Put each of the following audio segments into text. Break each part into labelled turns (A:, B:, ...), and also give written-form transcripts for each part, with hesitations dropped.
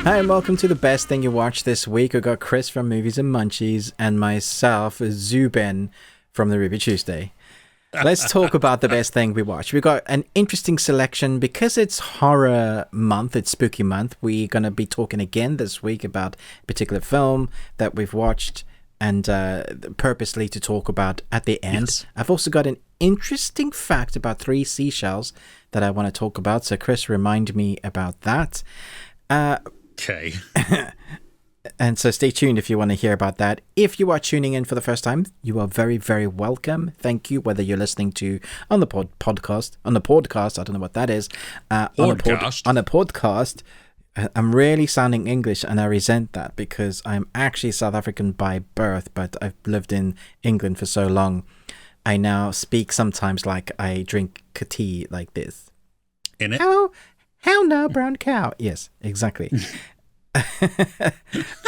A: Hi, and welcome to the best thing you watched this week. We got Chris from Movies and Munchies and myself, Zomben, from the Ruby Tuesday. Let's talk about the best thing we watched. We got an interesting selection because it's horror month, it's spooky month. We're going to be talking again this week about a particular film that we've watched and purposely to talk about at the end. Yes. I've also got an interesting fact about 3 seashells that I want to talk about. So Chris, remind me about that.
B: Okay.
A: And so stay tuned if you want to hear about that. If you are tuning in for the first time, you are very, very welcome. Thank you. Whether you're listening to on the podcast, I don't know what that is. On a podcast. I'm really sounding English and I resent that because I'm actually South African by birth, but I've lived in England for so long. I now speak sometimes like I drink tea like this.
B: In it?
A: How now, brown cow? Yes, exactly.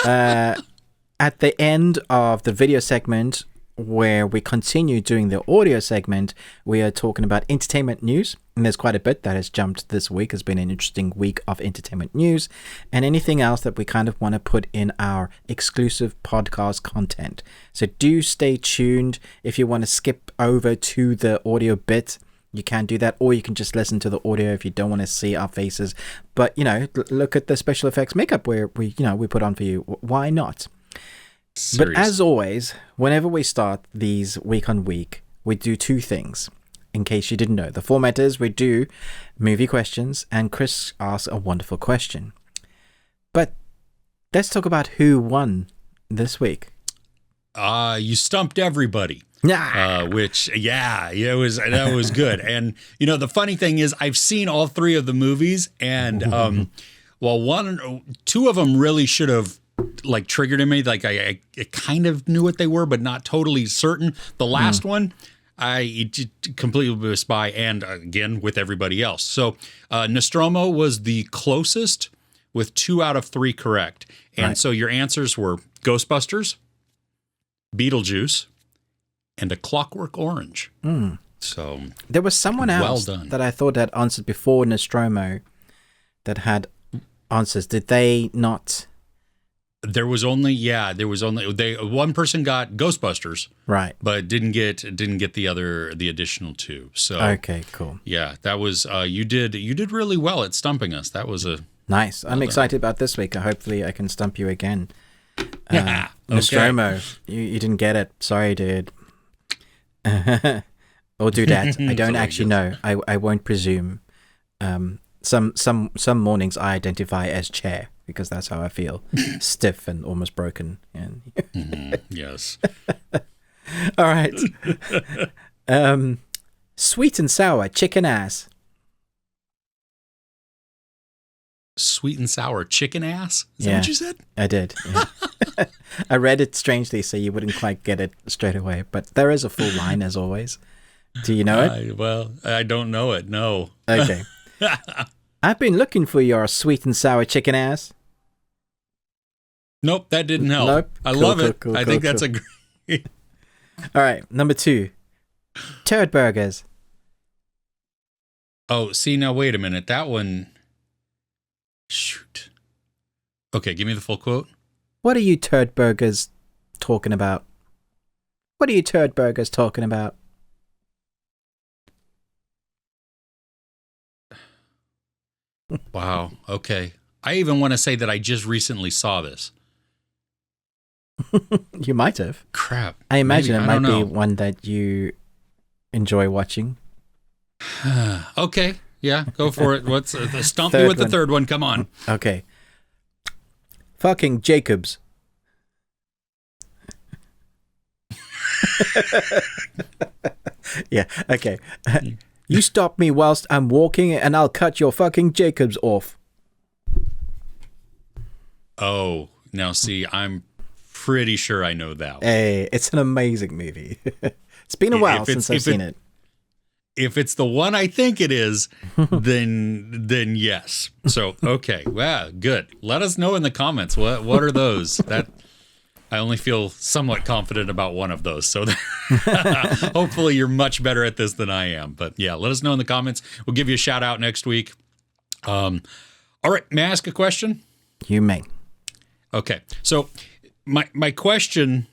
A: At the end of the video segment, where we continue doing the audio segment, we are talking about entertainment news. And there's quite a bit that has jumped this week. It's been an interesting week of entertainment news and anything else that we kind of want to put in our exclusive podcast content. So do stay tuned. If you want to skip over to the audio bit, you can do that, or you can just listen to the audio if you don't want to see our faces. But, look at the special effects makeup where we put on for you. Why not? Serious. But as always, whenever we start these week on week, we do 2 things. In case you didn't know, the format is we do movie questions and Chris asks a wonderful question. But let's talk about who won this week.
B: You stumped everybody.
A: Nah.
B: That was good. And the funny thing is, I've seen all 3 of the movies, and while 2 of them really should have triggered in me. Like I kind of knew what they were, but not totally certain. The last one, I completely was by, and again with everybody else. So Nostromo was the closest with 2 out of 3 correct, and so your answers were Ghostbusters, Beetlejuice, and A Clockwork Orange. So
A: there was someone else that I thought had answered before Nostromo that had answers. Did they not?
B: There was only one person got Ghostbusters,
A: right?
B: But didn't get the additional 2. So
A: okay, cool.
B: Yeah, that was you did really well at stumping us. That was a
A: nice. I'm excited about this week. Hopefully, I can stump you again.
B: Yeah,
A: Nostromo, you didn't get it. Sorry, dude. Or do that. I don't actually know. I won't presume. Some mornings I identify as chair because that's how I feel. Stiff and almost broken. And
B: yes.
A: All right. Sweet and sour chicken ass.
B: Sweet and sour chicken ass? Is that what you said?
A: I did. Yeah. I read it strangely, so you wouldn't quite get it straight away. But there is a full line, as always. Do you know it?
B: Well, I don't know it, no.
A: Okay. I've been looking for your sweet and sour chicken ass.
B: Nope, that didn't help.
A: Nope.
B: I love it. I think that's a great...
A: All right, number 2. Turd burgers.
B: Oh, see, now wait a minute. That one... Shoot. Okay, give me the full quote.
A: What are you turd burgers talking about? What are you turd burgers talking about?
B: Wow. Okay. I even want to say that I just recently saw this.
A: You might have.
B: Crap.
A: I imagine it might be one that you enjoy watching.
B: Okay. Yeah, go for it. What's stump me with the third one? Come on.
A: Okay. Fucking Jacobs. Yeah, okay. You stop me whilst I'm walking and I'll cut your fucking Jacobs off.
B: Oh, now see, I'm pretty sure I know that one.
A: Hey, it's an amazing movie. It's been a while since I've seen it.
B: If it's the one I think it is, then yes. So, okay. Wow, good. Let us know in the comments. What are those? That I only feel somewhat confident about one of those. So hopefully you're much better at this than I am. But yeah, let us know in the comments. We'll give you a shout out next week. All right. May I ask a question?
A: You may.
B: Okay. So my question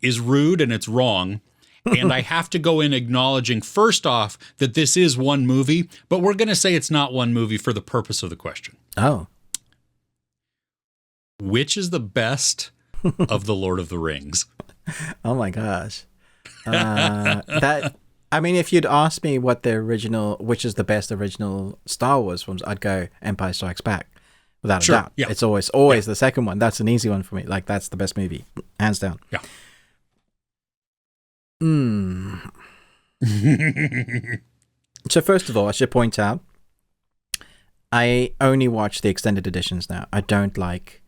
B: is rude and it's wrong. And I have to go in acknowledging, first off, that this is one movie, but we're going to say it's not one movie for the purpose of the question.
A: Oh.
B: Which is the best of the Lord of the Rings?
A: Oh my gosh. If you'd asked me which is the best original Star Wars films, I'd go Empire Strikes Back. Without a doubt. Yeah. It's always the second one. That's an easy one for me. Like, that's the best movie. Hands down.
B: Yeah.
A: So first of all, I should point out, I only watch the extended editions now. I don't like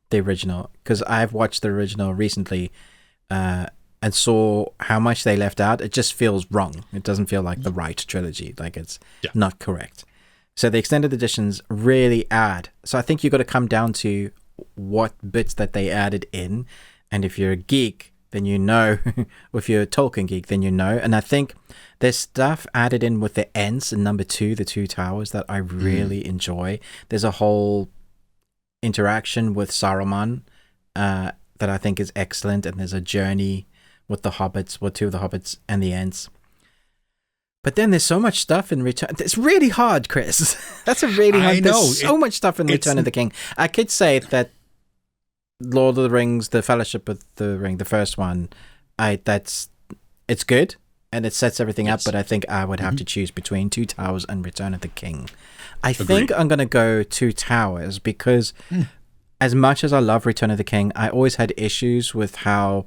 A: the original, because I've watched the original recently and saw how much they left out. It just feels wrong. It doesn't feel like the right trilogy. Like, it's not correct. So the extended editions really add. So I think you've got to come down to what bits that they added in. And if you're a geek, then you know. If you're a Tolkien geek, then you know. And I think there's stuff added in with the Ents in number 2, the Two Towers, that I really enjoy. There's a whole interaction with Saruman that I think is excellent. And there's a journey with the hobbits, with 2 of the hobbits and the Ents. But then there's so much stuff in Return. It's really hard, Chris. That's a really hard. There's so much stuff in Return of the King. I could say that Lord of the Rings, The Fellowship of the Ring, the first one, it's good and it sets everything up. But I think I would have to choose between Two Towers and Return of the King. I think I'm going to go Two Towers because as much as I love Return of the King, I always had issues with how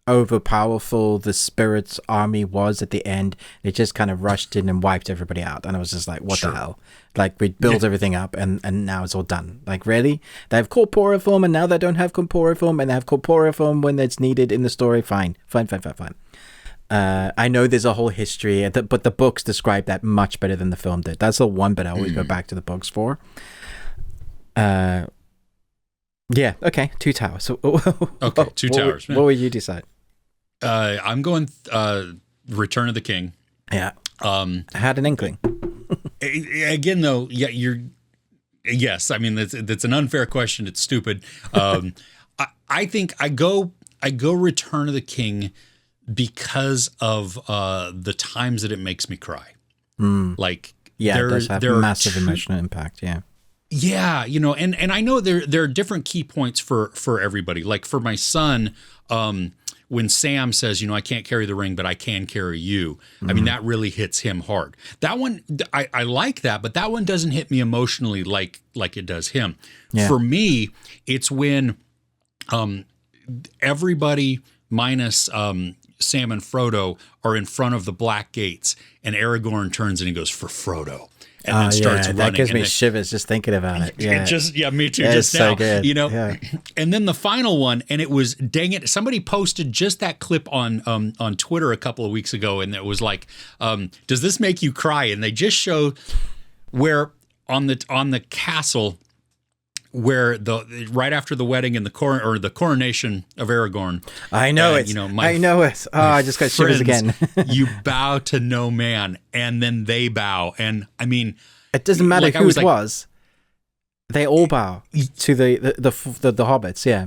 A: overpowerful the Spirit's army was at the end. It just kind of rushed in and wiped everybody out, and I was just like, what the hell? Like, we built everything up and now it's all done. Like, really? They have corporeal form and now they don't have corporeal form, and they have corporeal form when it's needed in the story. Fine. I know there's a whole history, but the books describe that much better than the film did. That's the one bit I always go back to the books for. Yeah, okay, Two Towers. So,
B: okay, Two Towers.
A: What would you decide?
B: I'm going Return of the King.
A: Yeah. I had an inkling.
B: Again, though, yes. I mean, that's an unfair question. It's stupid. I think I go Return of the King because of the times that it makes me cry. Like,
A: it does have massive emotional impact. Yeah.
B: Yeah, and I know there are different key points for everybody. Like, for my son, when Sam says, I can't carry the ring, but I can carry you. I mean, that really hits him hard. That one, I like that, but that one doesn't hit me emotionally like it does him. Yeah. For me, it's when everybody minus Sam and Frodo are in front of the Black Gates, and Aragorn turns and he goes, for Frodo. And then starts running.
A: That gives me shivers just thinking about it. Yeah,
B: me too. Just now,
A: so good.
B: And then the final one, and it was, dang it, somebody posted just that clip on Twitter a couple of weeks ago, and it was like, does this make you cry? And they just show where on the castle, where right after the wedding and the coronation of Aragorn.
A: I know it. I know it. Oh, I just got shivers again.
B: You bow to no man, and then they bow, and I mean,
A: it doesn't matter who it was. They all bow to the hobbits. Yeah.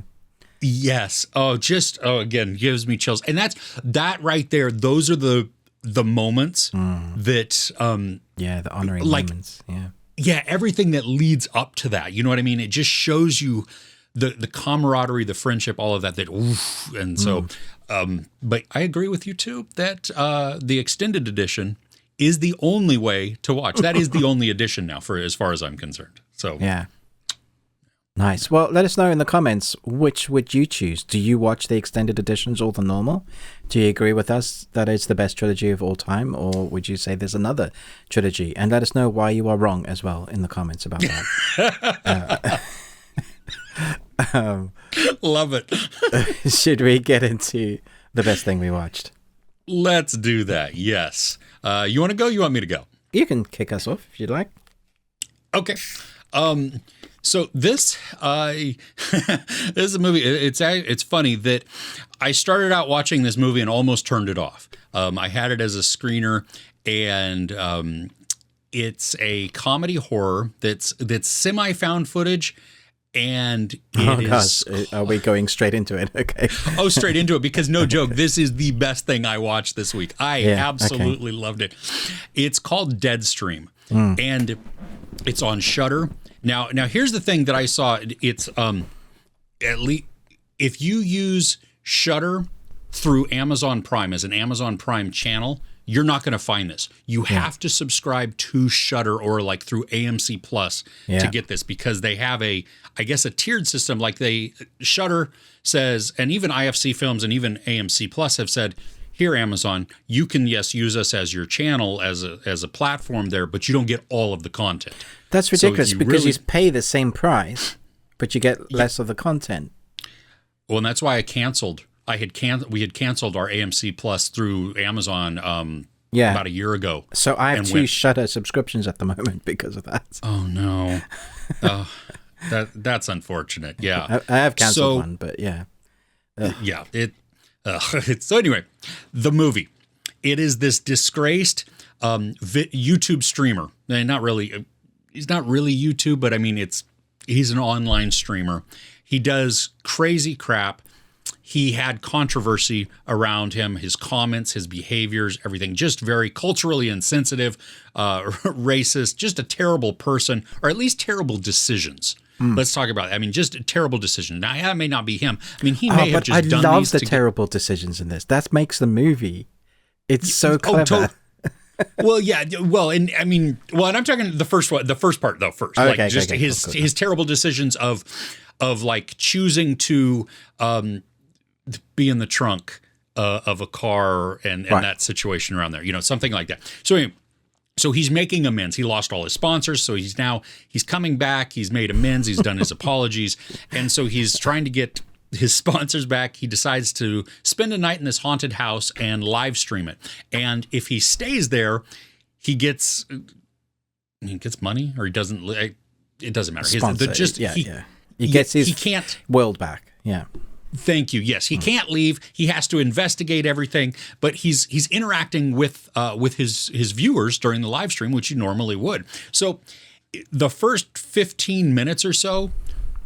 A: Yes.
B: Again, gives me chills, and that right there. Those are the moments that
A: the honoring moments. Yeah.
B: Yeah, everything that leads up to that, you know what I mean? It just shows you the camaraderie, the friendship, all of that. And so, but I agree with you too that the extended edition is the only way to watch. That is the only edition now, for as far as I'm concerned. So
A: yeah, nice. Well, let us know in the comments, which would you choose? Do you watch the extended editions or the normal? Do you agree with us that it's the best trilogy of all time, or would you say there's another trilogy? And let us know why you are wrong as well in the comments about that.
B: Love it.
A: Should we get into the best thing we watched?
B: Let's do that. Yes. You want to go? You want me to go?
A: You can kick us off if you'd like.
B: Okay. So this is a movie. It's funny that I started out watching this movie and almost turned it off. I had it as a screener, and it's a comedy horror that's semi found footage, and
A: Oh,
B: it is.
A: gosh. Are we going straight into it? Okay.
B: Oh, straight into it, because no joke, this is the best thing I watched this week. I absolutely loved it. It's called Deadstream, and it's on Shudder. Now, here's the thing that I saw. It's at least if you use Shudder through Amazon Prime as an Amazon Prime channel, you're not going to find this. You have to subscribe to Shudder or like through AMC Plus to get this, because they have a tiered system. Like Shudder says, and even IFC Films and even AMC Plus have said, here, Amazon, you can, use us as your channel, as a platform there, but you don't get all of the content.
A: That's ridiculous, because you pay the same price, but you get less of the content.
B: Well, and that's why I canceled. We had canceled our AMC Plus through Amazon about a year ago.
A: So I have two Shudder subscriptions at the moment because of that.
B: Oh, no. That's unfortunate. Yeah.
A: I have canceled one, but yeah.
B: Yeah. So anyway, the movie. It is this disgraced YouTube streamer. Not really. He's not really YouTube, but I mean, he's an online streamer. He does crazy crap. He had controversy around him, his comments, his behaviors, everything, just very culturally insensitive, racist, just a terrible person, or at least terrible decisions. Let's talk about it. I mean, just a terrible decision. Now, that may not be him. I mean, he may have just done these.
A: I love the terrible decisions in this. That makes the movie. It's so clever.
B: Well, yeah. Well, and I mean, and I'm talking the first part though. First,
A: okay,
B: just his terrible decisions of like choosing to be in the trunk of a car and that situation around there, something like that. So anyway, so he's making amends. He lost all his sponsors, so he's coming back. He's made amends. He's done his apologies, and so he's trying to get his sponsors back. He decides to spend a night in this haunted house and live stream it. And if he stays there, he gets money, or he doesn't. It doesn't matter.
A: He gets his world back. Yeah.
B: Thank you. Yes, he can't leave. He has to investigate everything, but he's interacting with his viewers during the live stream, which you normally would. So the first 15 minutes or so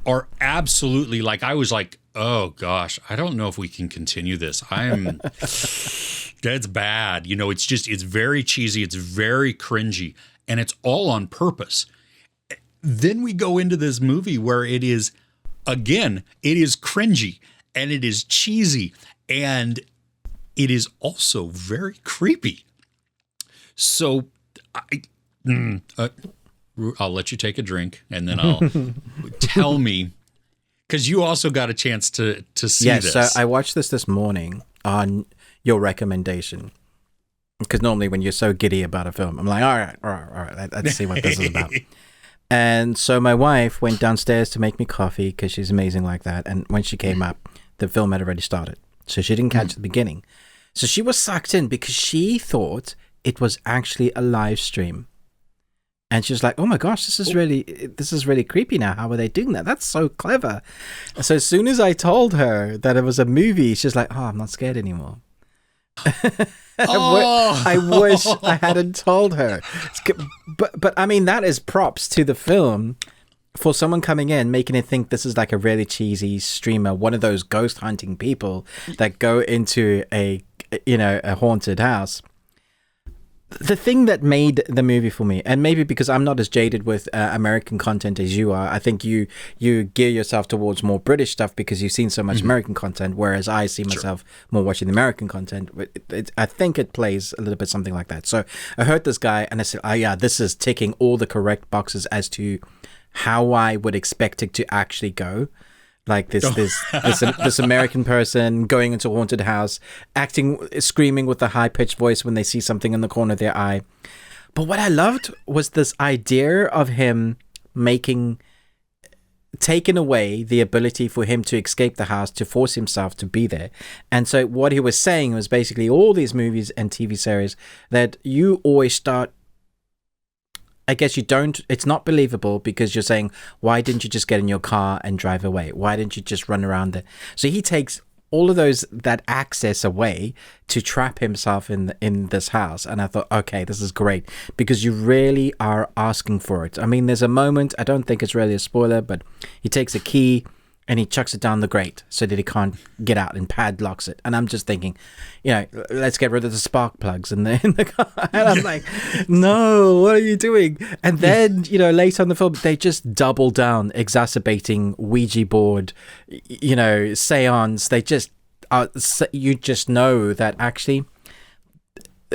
B: are absolutely like, I was like, oh gosh, I don't know if we can continue this. That's bad. It's very cheesy. It's very cringy, and it's all on purpose. Then we go into this movie where it is cringy and it is cheesy and it is also very creepy. So I'll let you take a drink and then I'll tell me, because you also got a chance to see this.
A: So I watched this morning on your recommendation, because normally when you're so giddy about a film, I'm like, all right, let's see what this is about. And so my wife went downstairs to make me coffee, because she's amazing like that. And when she came up, the film had already started. So she didn't catch the beginning. So she was sucked in because she thought it was actually a live stream. And she was like, oh my gosh, this is really creepy now. How are they doing that? That's so clever. So as soon as I told her that it was a movie, she's like, oh, I'm not scared anymore. I wish I hadn't told her. But I mean, that is props to the film for someone coming in, making it think this is like a really cheesy streamer, one of those ghost hunting people that go into a haunted house. The thing that made the movie for me, and maybe because I'm not as jaded with American content as you are, I think you gear yourself towards more British stuff because you've seen so much American content, whereas I see myself more watching the American content. I think it plays a little bit something like that. So I heard this guy and I said, oh yeah, this is ticking all the correct boxes as to how I would expect it to actually go. Like this American person going into a haunted house, screaming with a high-pitched voice when they see something in the corner of their eye. But what I loved was this idea of him taking away the ability for him to escape the house, to force himself to be there. And so what he was saying was basically all these movies and TV series that you always start, I guess it's not believable because you're saying, why didn't you just get in your car and drive away? Why didn't you just run around there? So he takes all of that access away to trap himself in this house. And I thought, okay, this is great, because you really are asking for it. I mean, there's a moment, I don't think it's really a spoiler, but he takes a key and he chucks it down the grate so that he can't get out, and padlocks it. And I'm just thinking, let's get rid of the spark plugs in the car. And I'm like, no, what are you doing? And then, later on in the film, they just double down, exacerbating Ouija board, seance. They just, you just know that actually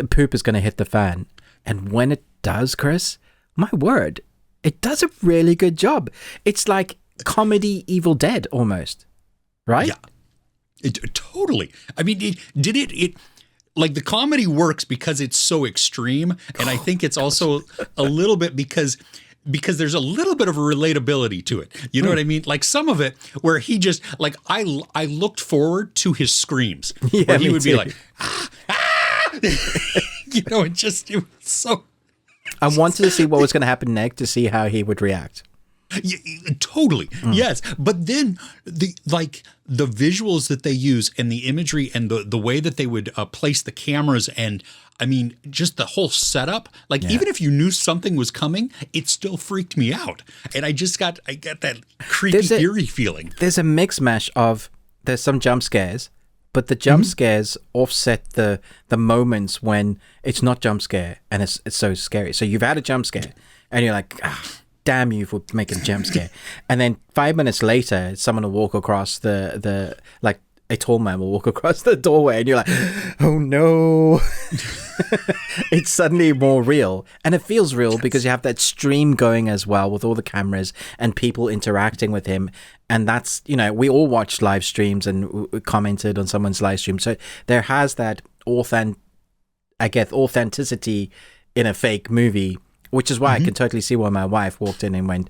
A: poop is going to hit the fan. And when it does, Chris, my word, it does a really good job. It's like comedy Evil Dead almost, right?
B: Yeah, totally. I mean, it like the comedy works because it's so extreme, and I think it's also a little bit because there's a little bit of a relatability to it. You know what I mean? Like some of it where he just like I looked forward to his screams where he would be like, it was so.
A: I wanted to see what was going to happen next, to see how he would react.
B: Yeah, totally. Yes. But then the visuals that they use and the imagery and the way that they would place the cameras, and I mean, just the whole setup, even if you knew something was coming, it still freaked me out. And I got that creepy, eerie feeling.
A: There's a mix mash of, there's some jump scares, but the jump scares offset the moments when it's not jump scare and it's so scary. So you've had a jump scare and you're like, damn you for making a jump scare. And then 5 minutes later, someone will walk across the a tall man will walk across the doorway and you're like, oh no. It's suddenly more real. And it feels real because you have that stream going as well with all the cameras and people interacting with him. And that's, we all watched live streams and commented on someone's live stream. So there has that authenticity in a fake movie, which is why I can totally see why my wife walked in and went,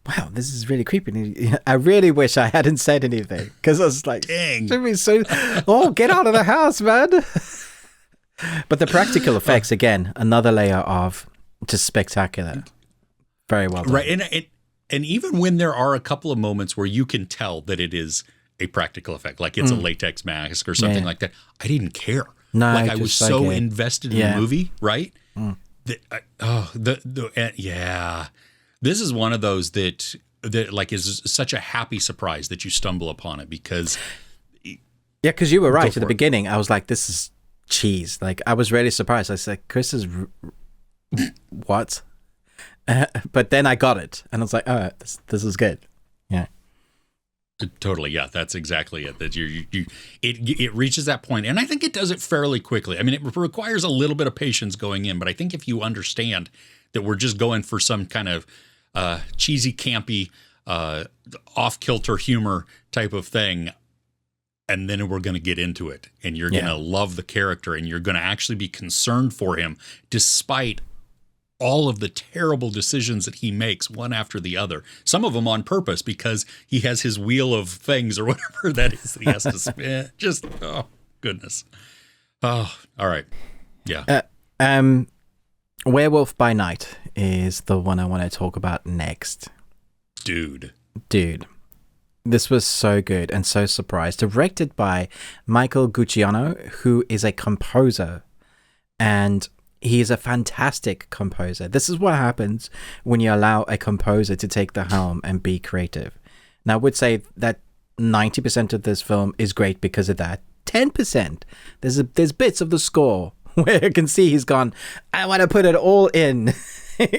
A: wow, this is really creepy. I really wish I hadn't said anything, because I was like, dang. Get out of the house, man. But the practical effects, again, another layer of just spectacular. Very well done.
B: Right. And even when there are a couple of moments where you can tell that it is a practical effect, like it's a latex mask or something like that, I didn't care.
A: No,
B: I was so invested in the movie, right? This is one of those that is such a happy surprise that you stumble upon it, because
A: you were right at the beginning. I was like, this is cheese. Like, I was really surprised. I said, Chris is what? But then I got it, and I was like, oh, this is good. Yeah.
B: Totally, yeah, that's exactly it. That it reaches that point, and I think it does it fairly quickly. I mean, it requires a little bit of patience going in, but I think if you understand that we're just going for some kind of cheesy, campy, off-kilter humor type of thing, and then we're going to get into it, and you're going to love the character, and you're going to actually be concerned for him, despite all of the terrible decisions that he makes one after the other. Some of them on purpose, because he has his wheel of things or whatever that is that he has to spin. Just, oh, goodness. Oh, all right. Yeah.
A: Werewolf by Night is the one I want to talk about next.
B: Dude.
A: This was so good and so surprised. Directed by Michael Giacchino, who is a composer, and he is a fantastic composer. This is what happens when you allow a composer to take the helm and be creative. Now, I would say that 90% of this film is great because of that. 10%, there's bits of the score where you can see he's gone, I want to put it all in.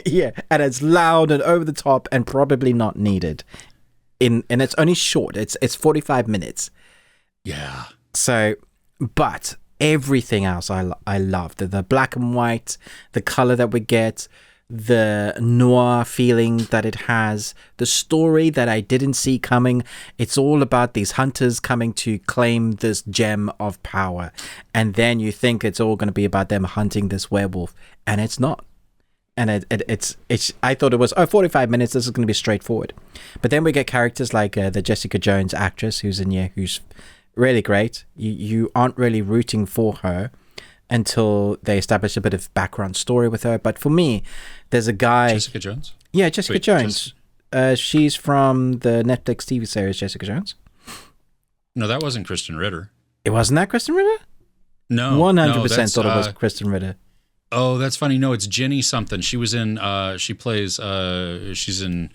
A: Yeah, and it's loud and over the top and probably not needed. And it's only short. It's 45 minutes.
B: Yeah.
A: So, but everything else I love. The black and white, the color that we get, the noir feeling that it has, the story that I didn't see coming. It's all about these hunters coming to claim this gem of power, and then you think it's all going to be about them hunting this werewolf, and it's not. And it's I thought it was 45 minutes, this is going to be straightforward, but then we get characters like the Jessica Jones actress who's in here, who's really great. You aren't really rooting for her until they establish a bit of background story with her. But for me, there's a guy...
B: Jessica Jones?
A: Yeah, Jessica Jones. She's from the Netflix TV series Jessica Jones.
B: No, that wasn't Kristen Ritter.
A: It wasn't that Kristen Ritter?
B: No.
A: 100% thought it was Kristen Ritter.
B: Oh, that's funny. No, it's Jenny something. She was in, she's been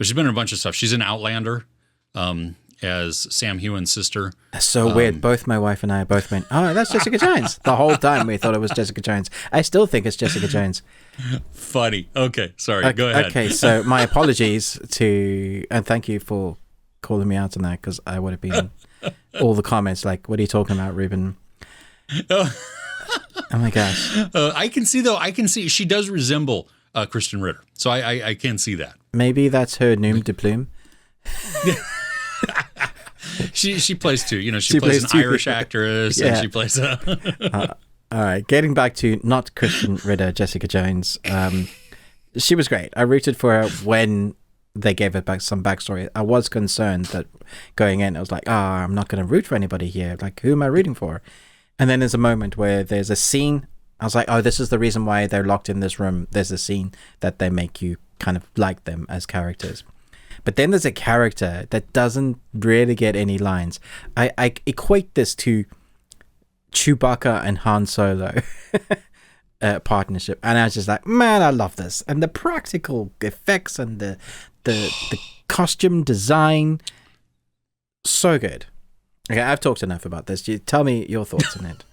B: in a bunch of stuff. She's in Outlander as Sam Heughan's sister.
A: That's so weird. Both my wife and I both went, oh, that's Jessica Jones. The whole time we thought it was Jessica Jones. I still think it's Jessica Jones.
B: Funny. Okay. Sorry. Go ahead.
A: Okay. So my apologies and thank you for calling me out on that, because I would have been all the comments like, what are you talking about, Ruben? Oh my gosh.
B: I can see she does resemble Kristen Ritter. So I can see that.
A: Maybe that's her nom de plume.
B: She plays too. She plays an Irish actress, and she plays
A: all right, getting back to not Kristen Ritter, Jessica Jones. She was great. I rooted for her when they gave her some backstory. I was concerned that going in, I was like, I'm not going to root for anybody here. Like, who am I rooting for? And then there's a moment where there's a scene. I was like, this is the reason why they're locked in this room. There's a scene that they make you kind of like them as characters. But then there's a character that doesn't really get any lines. I equate this to Chewbacca and Han Solo partnership. And I was just like, man, I love this. And the practical effects and the costume design, so good. Okay, I've talked enough about this. Tell me your thoughts on it.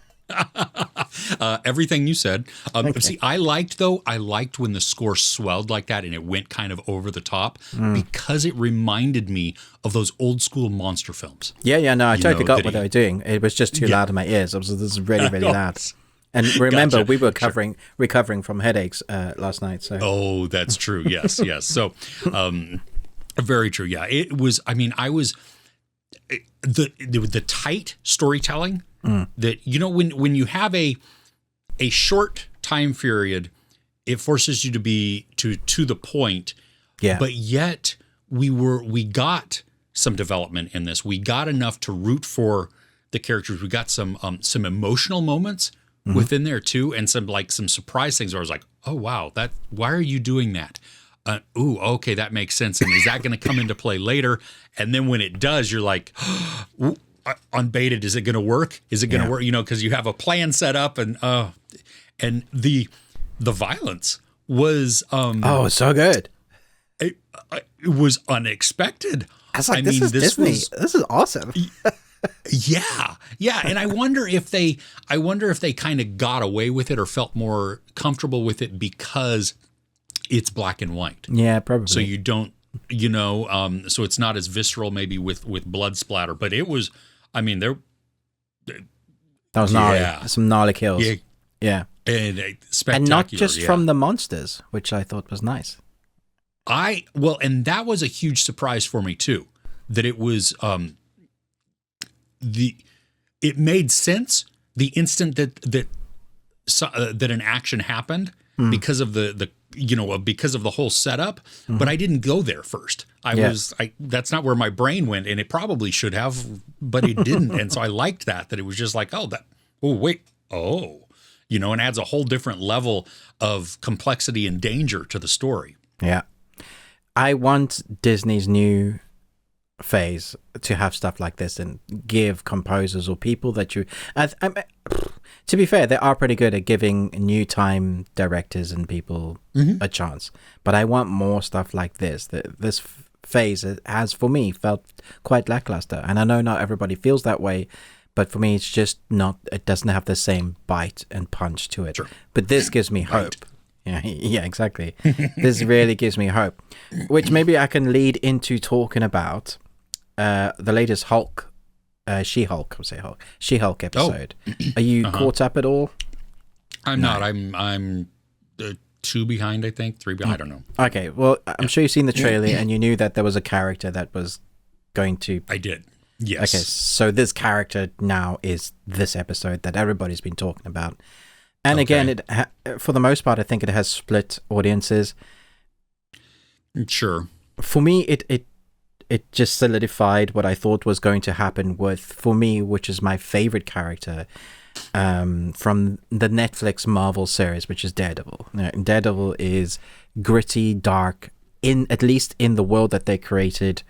B: Everything you said.
A: Okay.
B: See, I liked when the score swelled like that and it went kind of over the top because it reminded me of those old school monster films.
A: Yeah, no, I totally got what they were doing. It was just too loud in my ears. This is really, really loud. And remember, we were recovering from headaches last night. So.
B: Oh, that's true. Yes. So, very true. Yeah, it was. I mean, the tight storytelling that when you have a short time period, it forces you to be to the point.
A: Yeah.
B: But yet we got some development in this. We got enough to root for the characters. We got some emotional moments within there too, and some surprise things where I was like, oh wow, why are you doing that? Okay, that makes sense. And is that going to come into play later? And then when it does, you're like, unbaited, is it going to work? Is it going to work? Because you have a plan set up, and the violence was
A: so good.
B: It was unexpected.
A: I was like, this is Disney. This is awesome.
B: Yeah. And I wonder if they kind of got away with it or felt more comfortable with it because it's black and white.
A: Yeah, probably.
B: So you don't, so it's not as visceral maybe with blood splatter, but it was, I mean, that
A: was gnarly. Some gnarly kills. Yeah.
B: And spectacular.
A: And not just from the monsters, which I thought was nice.
B: And that was a huge surprise for me too, that it was, it made sense the instant that an action happened because of because of the whole setup, but I didn't go there first. That's not where my brain went, and it probably should have, but it didn't. And so I liked that it was just like, and adds a whole different level of complexity and danger to the story.
A: Yeah. I want Disney's new phase to have stuff like this and give composers or people that to be fair, they are pretty good at giving new time directors and people a chance, but I want more stuff like this. This phase has for me felt quite lackluster, and I know not everybody feels that way, but for me it's just not, it doesn't have the same bite and punch to it. Sure. But this gives me hope. Yeah, exactly. This really gives me hope, which maybe I can lead into talking about the latest She-Hulk episode. Are you caught up at all?
B: I'm not. I'm 2 behind, I think. 3 behind. I don't know.
A: Okay, well, I'm sure you've seen the trailer and you knew that there was a character that was going to...
B: I did. Yes.
A: Okay, so this character now is this episode that everybody's been talking about. And again, for the most part, I think it has split audiences.
B: Sure.
A: For me, it just solidified what I thought was going to happen with, for me, which is my favorite character from the Netflix Marvel series, which is Daredevil. Daredevil is gritty, dark, at least in the world that they created.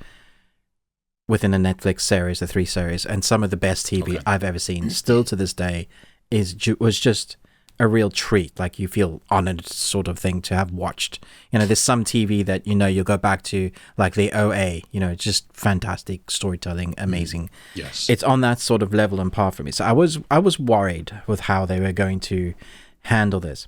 A: within the Netflix series, the 3 series, and some of the best TV I've ever seen. Still to this day, was just a real treat. Like, you feel honored, sort of thing, to have watched. There's some TV that you'll go back to, like the OA. Just fantastic storytelling, amazing.
B: Yes,
A: it's on that sort of level and par for me. So I was worried with how they were going to handle this,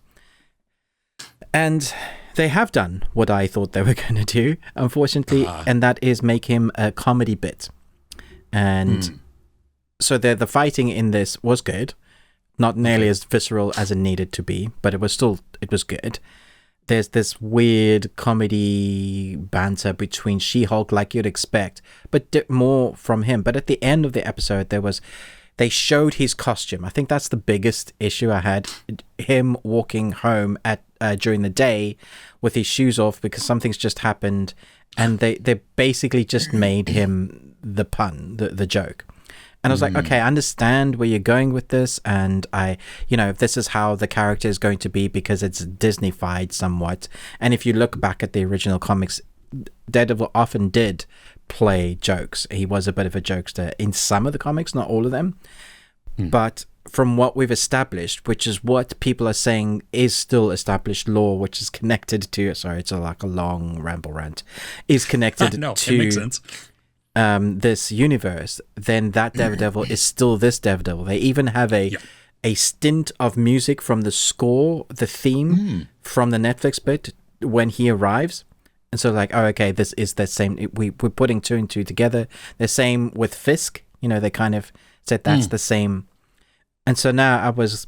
A: and they have done what I thought they were going to do, unfortunately, and that is make him a comedy bit. And so the fighting in this was good. Not nearly as visceral as it needed to be, but it was good. There's this weird comedy banter between She-Hulk, like you'd expect, but more from him. But at the end of the episode, they showed his costume. I think that's the biggest issue I had. Him walking home during the day with his shoes off because something's just happened, and they basically just made him the pun, the joke. And I was like, okay, I understand where you're going with this, and if this is how the character is going to be because it's Disney-fied somewhat. And if you look back at the original comics, Daredevil often did play jokes. He was a bit of a jokester in some of the comics, not all of them. But from what we've established, which is what people are saying is still established lore, which is connected to, sorry, it's like a long ramble rant, is connected
B: no,
A: to...
B: it makes sense.
A: This universe, then that Daredevil is still this Daredevil. They even have a stint of music from the score, the theme from the Netflix bit when he arrives. And so like, oh, okay, this is the same. We're putting 2 and 2 together. The same with Fisk. They kind of said that's the same. And so now I was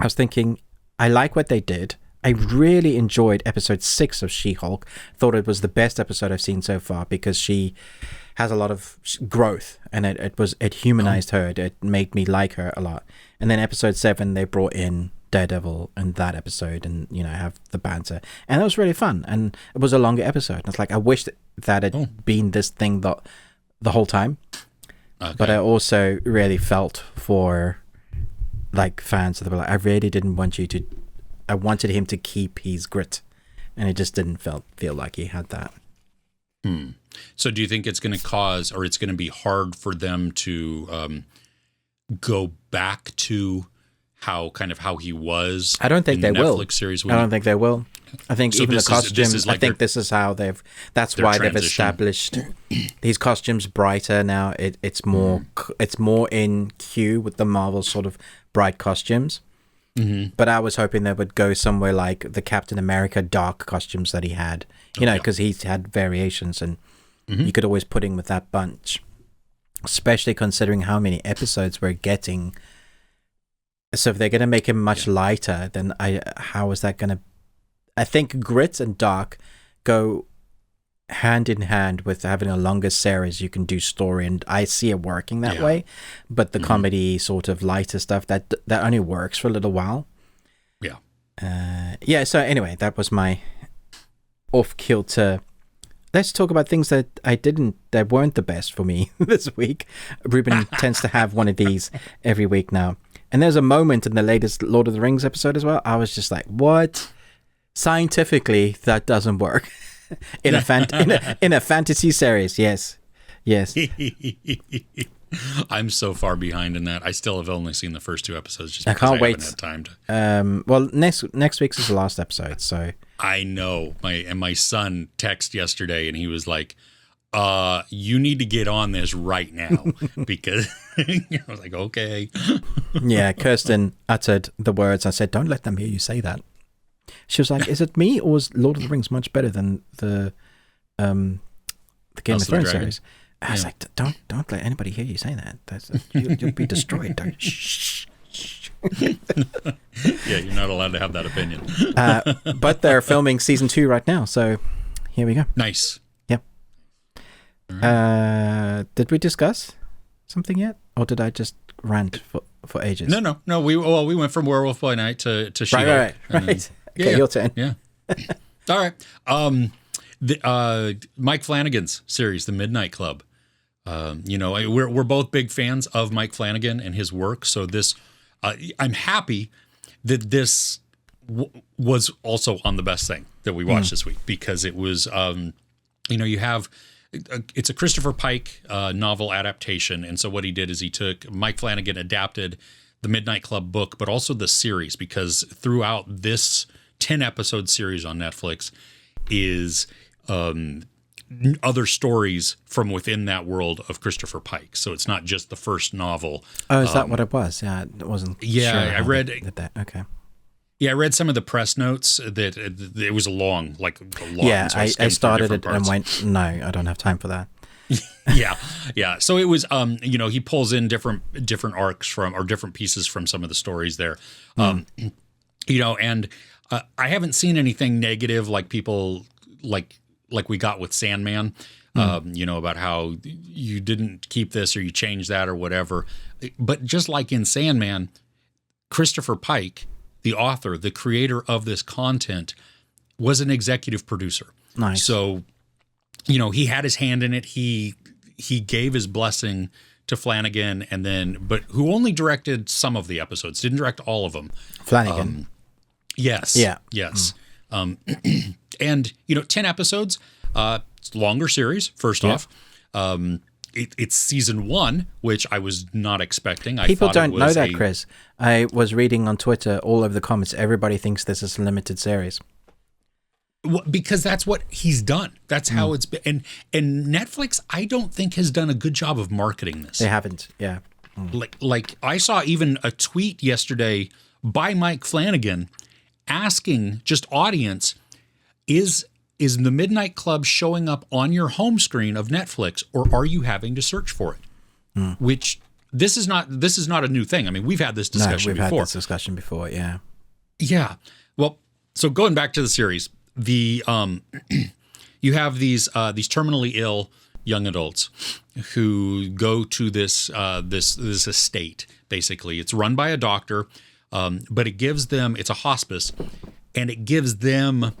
A: thinking, I like what they did. I really enjoyed episode 6 of She-Hulk. Thought it was the best episode I've seen so far because she has a lot of growth, and it humanized her. It made me like her a lot. And then episode 7, they brought in Daredevil in that episode, and have the banter, and that was really fun. And it was a longer episode. And it's like I wish that had been this thing the whole time. Okay. But I also really felt for like fans that were like, I really didn't want you to. I wanted him to keep his grit, and it just didn't feel like he had that.
B: So do you think it's going to cause, or it's going to be hard for them to go back to how he was?
A: I don't think they will.
B: Netflix series.
A: I don't think they will. I think so even the costumes.
B: Like
A: I think this is how they've. That's why they've established these costumes brighter now. It's more in cue with the Marvel sort of bright costumes. But I was hoping they would go somewhere like the Captain America dark costumes that he had, because he's had variations, and you could always put him with that bunch, especially considering how many episodes we're getting. So if they're going to make him much lighter, then how is that going to... I think grit and dark go hand in hand with having a longer series. You can do story, and I see it working that way, but the comedy sort of lighter stuff that only works for a little while. So anyway, that was my off kilter. Let's talk about things that weren't the best for me this week. Ruben tends to have one of these every week now, and there's a moment in the latest Lord of the Rings episode as well. I was just like, what? Scientifically, that doesn't work. in a fantasy series, yes.
B: I'm so far behind in that. I still have only seen the first 2 episodes. Just
A: I can't wait.
B: Haven't had time to.
A: Well, next week's is the last episode, so
B: I know. My son texted yesterday, and he was like, "You need to get on this right now," because I was like, "Okay."
A: Yeah, Kirsten uttered the words. I said, "Don't let them hear you say that." She was like, "Is it me, or is Lord of the Rings much better than the Game of Thrones series?" I was like, "Don't let anybody hear you say that. You'll be destroyed." Don't. Shh.
B: Yeah, you're not allowed to have that opinion.
A: But they're filming season 2 right now, so here we go.
B: Nice.
A: Yep. Did we discuss something yet, or did I just rant for ages?
B: No. We went from Werewolf by Night to She-Hulk.
A: Right. Okay, your turn.
B: Yeah. All right. Mike Flanagan's series, The Midnight Club. We're both big fans of Mike Flanagan and his work. So this, I'm happy that this was also on the best thing that we watched this week, because it was, you have it's a Christopher Pike novel adaptation. And so what he did is he took Mike Flanagan adapted the Midnight Club book, but also the series, because throughout this 10-episode series on Netflix is other stories from within that world of Christopher Pike. So it's not just the first novel.
A: Oh, is that what it was? Yeah, it wasn't.
B: Yeah,
A: sure
B: I read
A: that. Okay.
B: Yeah, I read some of the press notes that it was long.
A: Yeah,
B: so
A: I started it
B: parts.
A: and went, no, I don't have time for that.
B: Yeah. So it was, he pulls in different arcs from, or different pieces from some of the stories there, and I haven't seen anything negative like people like we got with Sandman, about how you didn't keep this or you changed that or whatever. But just like in Sandman, Christopher Pike, the author, the creator of this content, was an executive producer.
A: Nice.
B: So, he had his hand in it. He gave his blessing to Flanagan, but who only directed some of the episodes, didn't direct all of them.
A: Flanagan.
B: Yes.
A: Yeah.
B: Yes. And 10 episodes, it's a longer series, first off. It's season 1, which I was not expecting.
A: People don't know that, Chris. I was reading on Twitter, all over the comments, everybody thinks this is a limited series.
B: Well, because that's what he's done. That's how it's been. And Netflix, I don't think, has done a good job of marketing this.
A: They haven't, yeah.
B: Like I saw even a tweet yesterday by Mike Flanagan asking just audience, is the Midnight Club showing up on your home screen of Netflix, or are you having to search for it? Which this is not a new thing. I mean, we've had this discussion before.
A: We've had this discussion before, yeah.
B: Yeah. Well, so going back to the series, you have these terminally ill young adults who go to this estate. Basically, it's run by a doctor, but it gives them, it's a hospice, and it gives them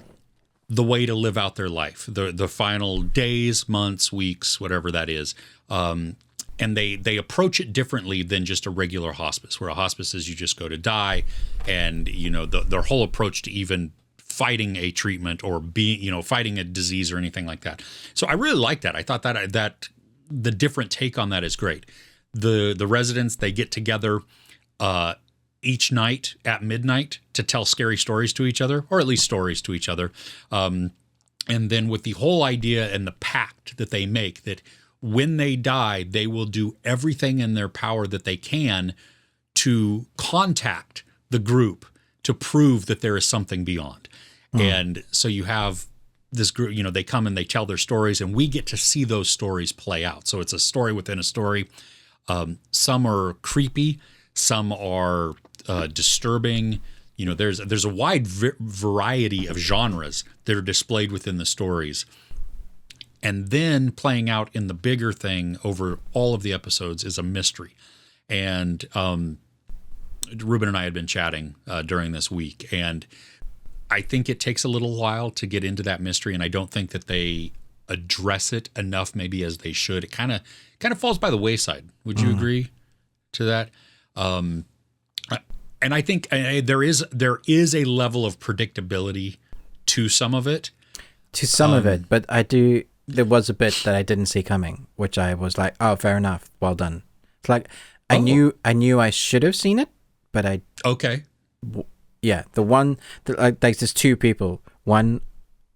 B: the way to live out their life, the final days, months, weeks, whatever that is. And they approach it differently than just a regular hospice, where a hospice is you just go to die, and their whole approach to even fighting a treatment or fighting a disease or anything like that. So I really like that. I thought that the different take on that is great. The residents, they get together each night at midnight to tell scary stories to each other, or at least stories to each other. And then with the whole idea and the pact that they make that when they die, they will do everything in their power that they can to contact the group to prove that there is something beyond. And so you have this group, they come and they tell their stories, and we get to see those stories play out. So it's a story within a story. Some are creepy, some are disturbing. There's a wide variety of genres that are displayed within the stories. And then playing out in the bigger thing over all of the episodes is a mystery. And Ruben and I had been chatting during this week, and I think it takes a little while to get into that mystery, and I don't think that they address it enough maybe as they should. It kind of falls by the wayside. Would you agree to that? And I think there is a level of predictability to some of it.
A: To some of it, but there was a bit that I didn't see coming, which I was like, oh, fair enough, well done. It's like I knew I should have seen it, but yeah, the one like there's two people. One,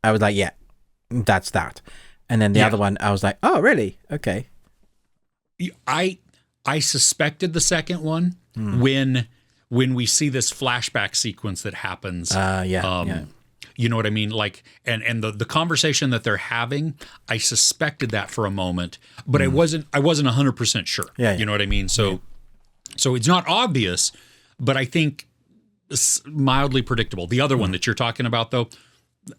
A: I was like, yeah, that's that, and then the other one, I was like, oh, really? Okay.
B: I suspected the second one when we see this flashback sequence that happens. You know what I mean? Like, and the conversation that they're having, I suspected that for a moment, but I wasn't 100% sure.
A: Yeah.
B: You know what I mean? So it's not obvious, but I think mildly predictable. The other one that you're talking about, though,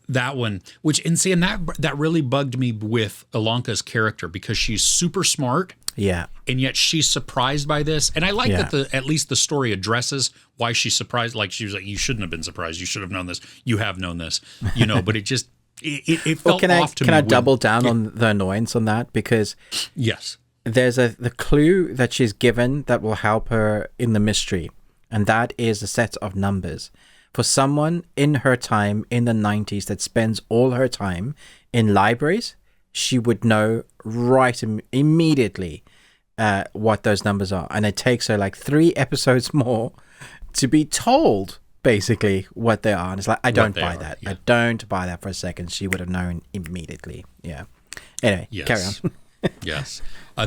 B: that one, and that really bugged me with Ilonka's character, because she's super smart.
A: Yeah.
B: And yet she's surprised by this. And I like that at least the story addresses why she's surprised. Like, she was like, you shouldn't have been surprised. You should have known this. You have known this, but it just, it felt off to me.
A: Can I double down on the annoyance on that? Because
B: yes,
A: there's the clue that she's given that will help her in the mystery. And that is a set of numbers. For someone in her time in the 90s that spends all her time in libraries, she would know right immediately what those numbers are. And it takes her like 3 episodes more to be told basically what they are. And it's like, I don't buy that. Yeah. I don't buy that for a second. She would have known immediately. Yeah. Anyway, carry on.
B: Yes. I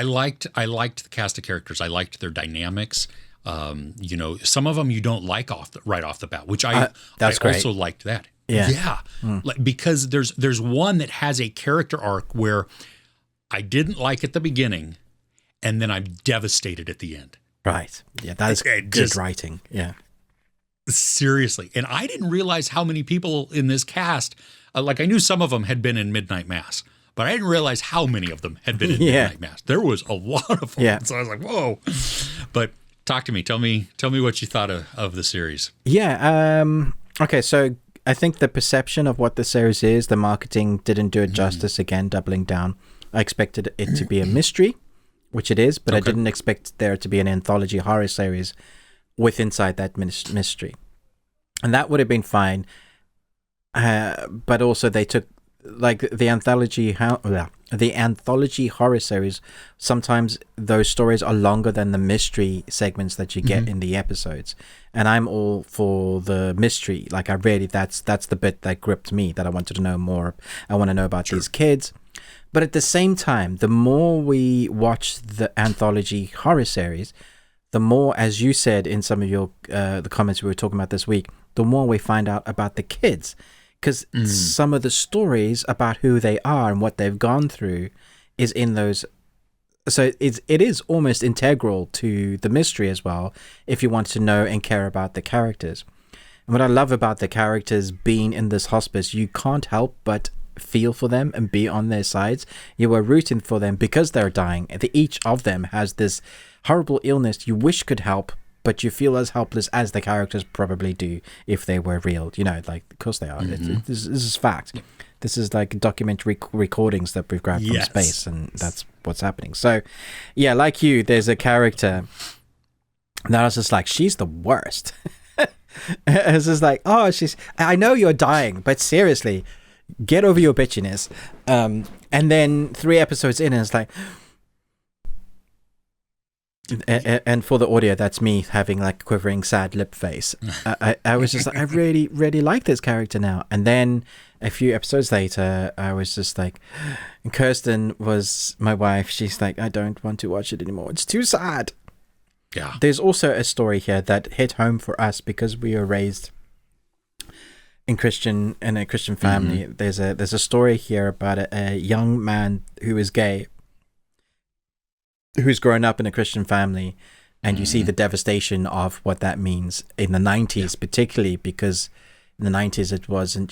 B: liked the cast of characters. I liked their dynamics. Some of them you don't like right off the bat, which I also liked that. Yeah. Because there's one that has a character arc where I didn't like at the beginning, and then I'm devastated at the end.
A: Right. Yeah, that is good writing. Yeah.
B: Seriously. And I didn't realize how many people in this cast, I knew some of them had been in Midnight Mass, but I didn't realize how many of them had been in Midnight Mass. There was a lot of them. Yeah. So I was like, whoa. But talk to me. Tell me what you thought of the series.
A: Yeah. Okay, so I think the perception of what the series is, the marketing didn't do it justice. Again, doubling down. I expected it to be a mystery, which it is, but I didn't expect there to be an anthology horror series inside that mystery. And that would have been fine. But also they took, like, the anthology horror series, sometimes those stories are longer than the mystery segments that you get in the episodes. And I'm all for the mystery. Like, I really, that's the bit that gripped me, that I wanted to know more. I want to know about these kids. But at the same time, the more we watch the anthology horror series, the more, as you said in some of your the comments we were talking about this week, the more we find out about the kids. Because some of the stories about who they are and what they've gone through is in those. So it is almost integral to the mystery as well, if you want to know and care about the characters. And what I love about the characters being in this hospice, you can't help but feel for them and be on their sides. You are rooting for them because they're dying. Each of them has this horrible illness you wish could help, but you feel as helpless as the characters probably do if they were real. Like, of course they are. This is fact. This is like documentary recordings that we've grabbed from space, and that's what's happening. So, yeah, like you, there's a character that I was just like, she's the worst. It's just like, oh, I know you're dying, but seriously, get over your bitchiness. And then 3 episodes in, and it's like, and for the audio, that's me having like quivering sad lip face. I was just like, I really, really like this character now. And then a few episodes later, I was just like, and Kirsten was my wife. She's like, I don't want to watch it anymore. It's too sad.
B: Yeah.
A: There's also a story here that hit home for us because we were raised in a Christian family. There's a story here about a young man who is gay, who's grown up in a Christian family, and you see the devastation of what that means in the 90s, particularly because in the 90s it wasn't,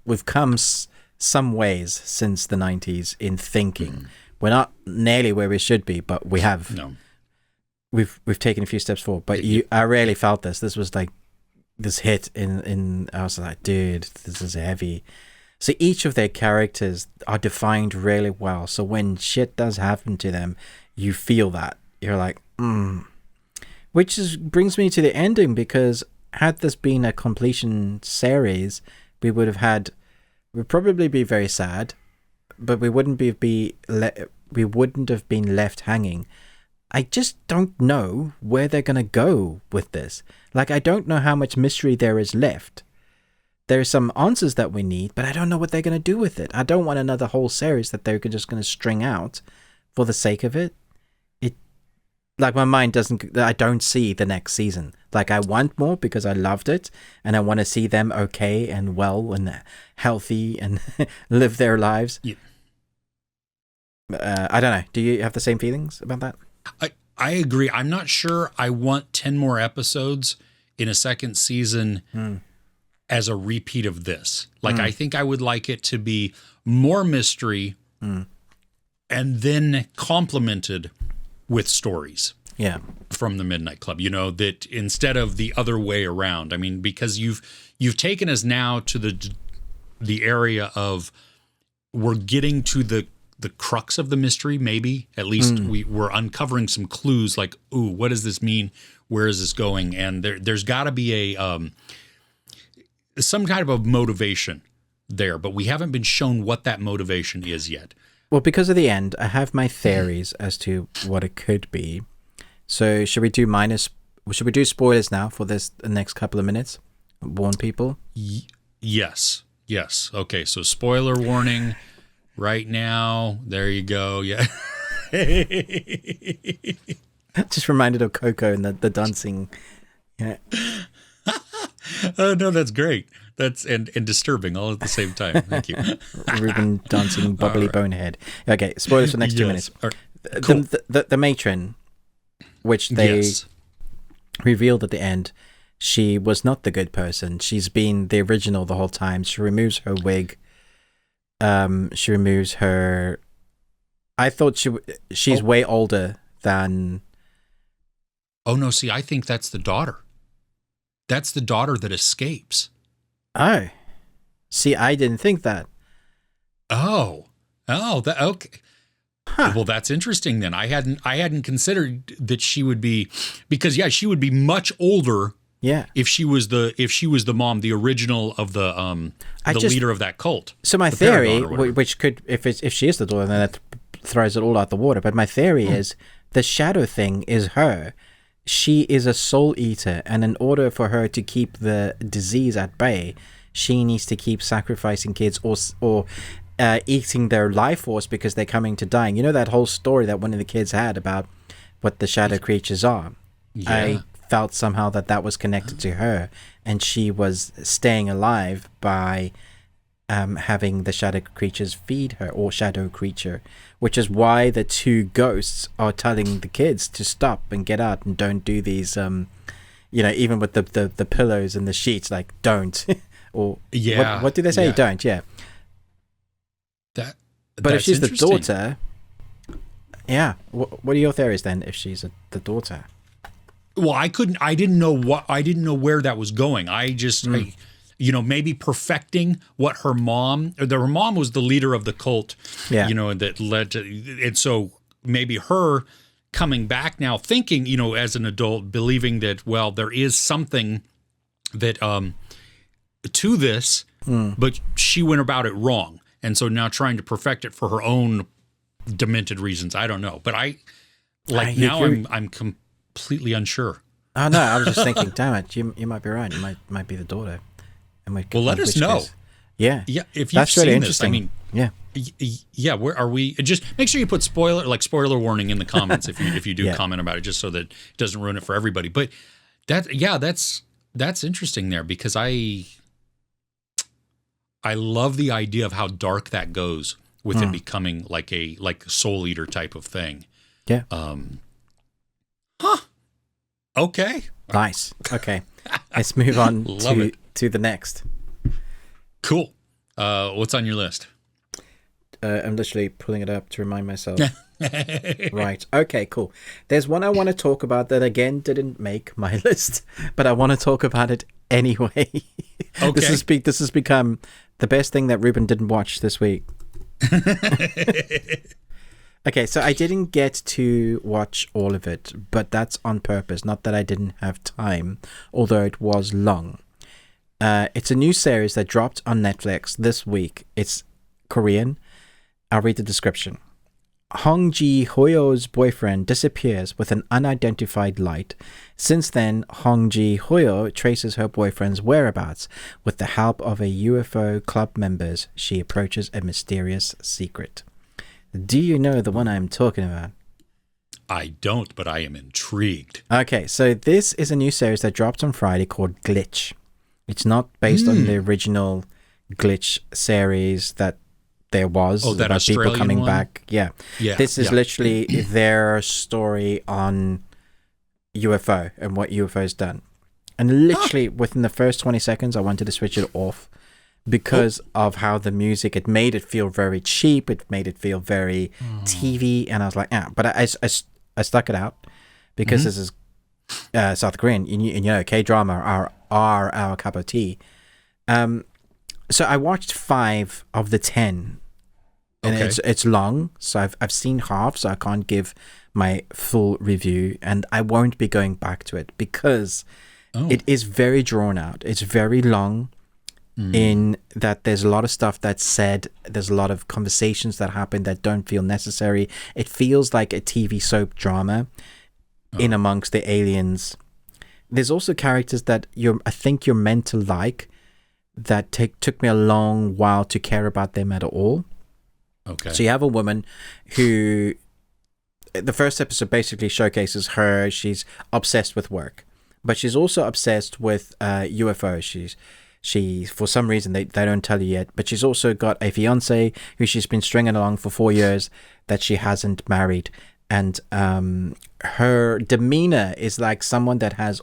A: we've come some ways since the 90s in thinking. We're not nearly where we should be, but we have.
B: No.
A: We've taken a few steps forward, but I really felt this. This was like this hit in I was like, dude, this is heavy. So each of their characters are defined really well. So when shit does happen to them, you feel that. You're like, Which brings me to the ending, because had this been a completion series, we'd probably be very sad, but we wouldn't have been left hanging. I just don't know where they're going to go with this. Like, I don't know how much mystery there is left. There are some answers that we need, but I don't know what they're going to do with it. I don't want another whole series that they're just going to string out for the sake of it. Like, my mind I don't see the next season. Like, I want more because I loved it, and I want to see them okay and well and healthy and live their lives. Yeah. I don't know. Do you have the same feelings about that?
B: I agree. I'm not sure I want 10 more episodes in a second season as a repeat of this. Like, I think I would like it to be more mystery and then complemented with stories.
A: Yeah.
B: From the Midnight Club, that instead of the other way around. I mean, because you've taken us now to the area of, we're getting to the crux of the mystery, maybe. At least we're uncovering some clues, like, ooh, what does this mean? Where is this going? And there's got to be some kind of a motivation there, but we haven't been shown what that motivation is yet.
A: Well, because of the end, I have my theories as to what it could be. So should we do spoilers now for the next couple of minutes? Warn people?
B: Yes. Okay, so spoiler warning right now. There you go. Yeah.
A: Just reminded of Coco and the dancing. Yeah.
B: Oh no, that's great. That's and disturbing all at the same time. Thank you.
A: Ruben dancing bubbly bonehead. Okay, spoilers for the next 2 minutes.
B: Cool.
A: The matron, which they revealed at the end, she was not the good person. She's been the original the whole time. She removes her wig. She removes her. I thought she's way older than.
B: Oh no! See, I think that's the daughter. That's the daughter that escapes.
A: Oh, see, I didn't think that.
B: Oh, that okay. Huh. Well, that's interesting. Then I hadn't considered that she would be, because she would be much older.
A: Yeah.
B: If she was the mom, the original of the leader of that cult.
A: So my theory, which could, if she is the daughter, then that throws it all out the water. But my theory is the shadow thing is her. She is a soul eater, and in order for her to keep the disease at bay, she needs to keep sacrificing kids or eating their life force because they're coming to dying. You know that whole story that one of the kids had about what the shadow creatures are? Yeah. I felt somehow that was connected to her, and she was staying alive by having the shadow creatures feed her, or shadow creature, which is why the two ghosts are telling the kids to stop and get out and don't do these even with the pillows and the sheets, like don't or what do they say? Don't. But if she's the daughter, what are your theories then if she's the daughter?
B: Well, I didn't know where that was going. I just maybe perfecting what her mom was the leader of the cult, that led to, and so maybe her coming back now thinking, as an adult, believing that, well, there is something that, to this, but she went about it wrong. And so now trying to perfect it for her own demented reasons. I don't know, but I'm completely unsure.
A: Oh no, I was just thinking, damn it, you might be right. You might be the daughter.
B: Well, let us know.
A: Yeah.
B: If you've seen this, I mean,
A: yeah.
B: Where are we? Just make sure you put spoiler warning in the comments if you do comment about it, just so that it doesn't ruin it for everybody. But that's interesting there, because I love the idea of how dark that goes with it becoming like a soul eater type of thing.
A: Yeah.
B: Okay.
A: Nice. Okay. Let's move on to the next.
B: Cool. What's on your list?
A: I'm literally pulling it up to remind myself. Right. Okay, cool. There's one I want to talk about that, again, didn't make my list, but I want to talk about it anyway. Okay. This has become the best thing that Ruben didn't watch this week. Okay, so I didn't get to watch all of it, but that's on purpose. Not that I didn't have time, although it was long. It's a new series that dropped on Netflix this week. It's Korean. I'll read the description. Hong Ji-hoyo's boyfriend disappears with an unidentified light. Since then, Hong Ji-hoyo traces her boyfriend's whereabouts. With the help of a UFO club members, she approaches a mysterious secret. Do you know the one I'm talking about?
B: I don't, but I am intrigued.
A: Okay, so this is a new series that dropped on Friday called Glitch. It's not based on the original Glitch series that there was.
B: Oh, that Australian
A: people coming
B: one?
A: Back. Yeah. This is literally their story on UFO and what UFO's done. And literally within the first 20 seconds, I wanted to switch it off because of how the music, it made it feel very cheap. It made it feel very TV. And I was like, but I stuck it out because this is South Korean. And K-drama are our cup of tea. So I watched 5 of the 10. And it's long, so I've seen half, so I can't give my full review, and I won't be going back to it because it is very drawn out. It's very long. in that there's a lot of stuff that's said, there's a lot of conversations that happen that don't feel necessary. It feels like a TV soap drama in amongst the aliens. There's also characters that I think you're meant to like that took me a long while to care about them at all.
B: Okay.
A: So you have a woman who, the first episode basically showcases her. She's obsessed with work, but she's also obsessed with UFOs. She for some reason they don't tell you yet, but she's also got a fiance who she's been stringing along for 4 years that she hasn't married, and her demeanor is like someone that is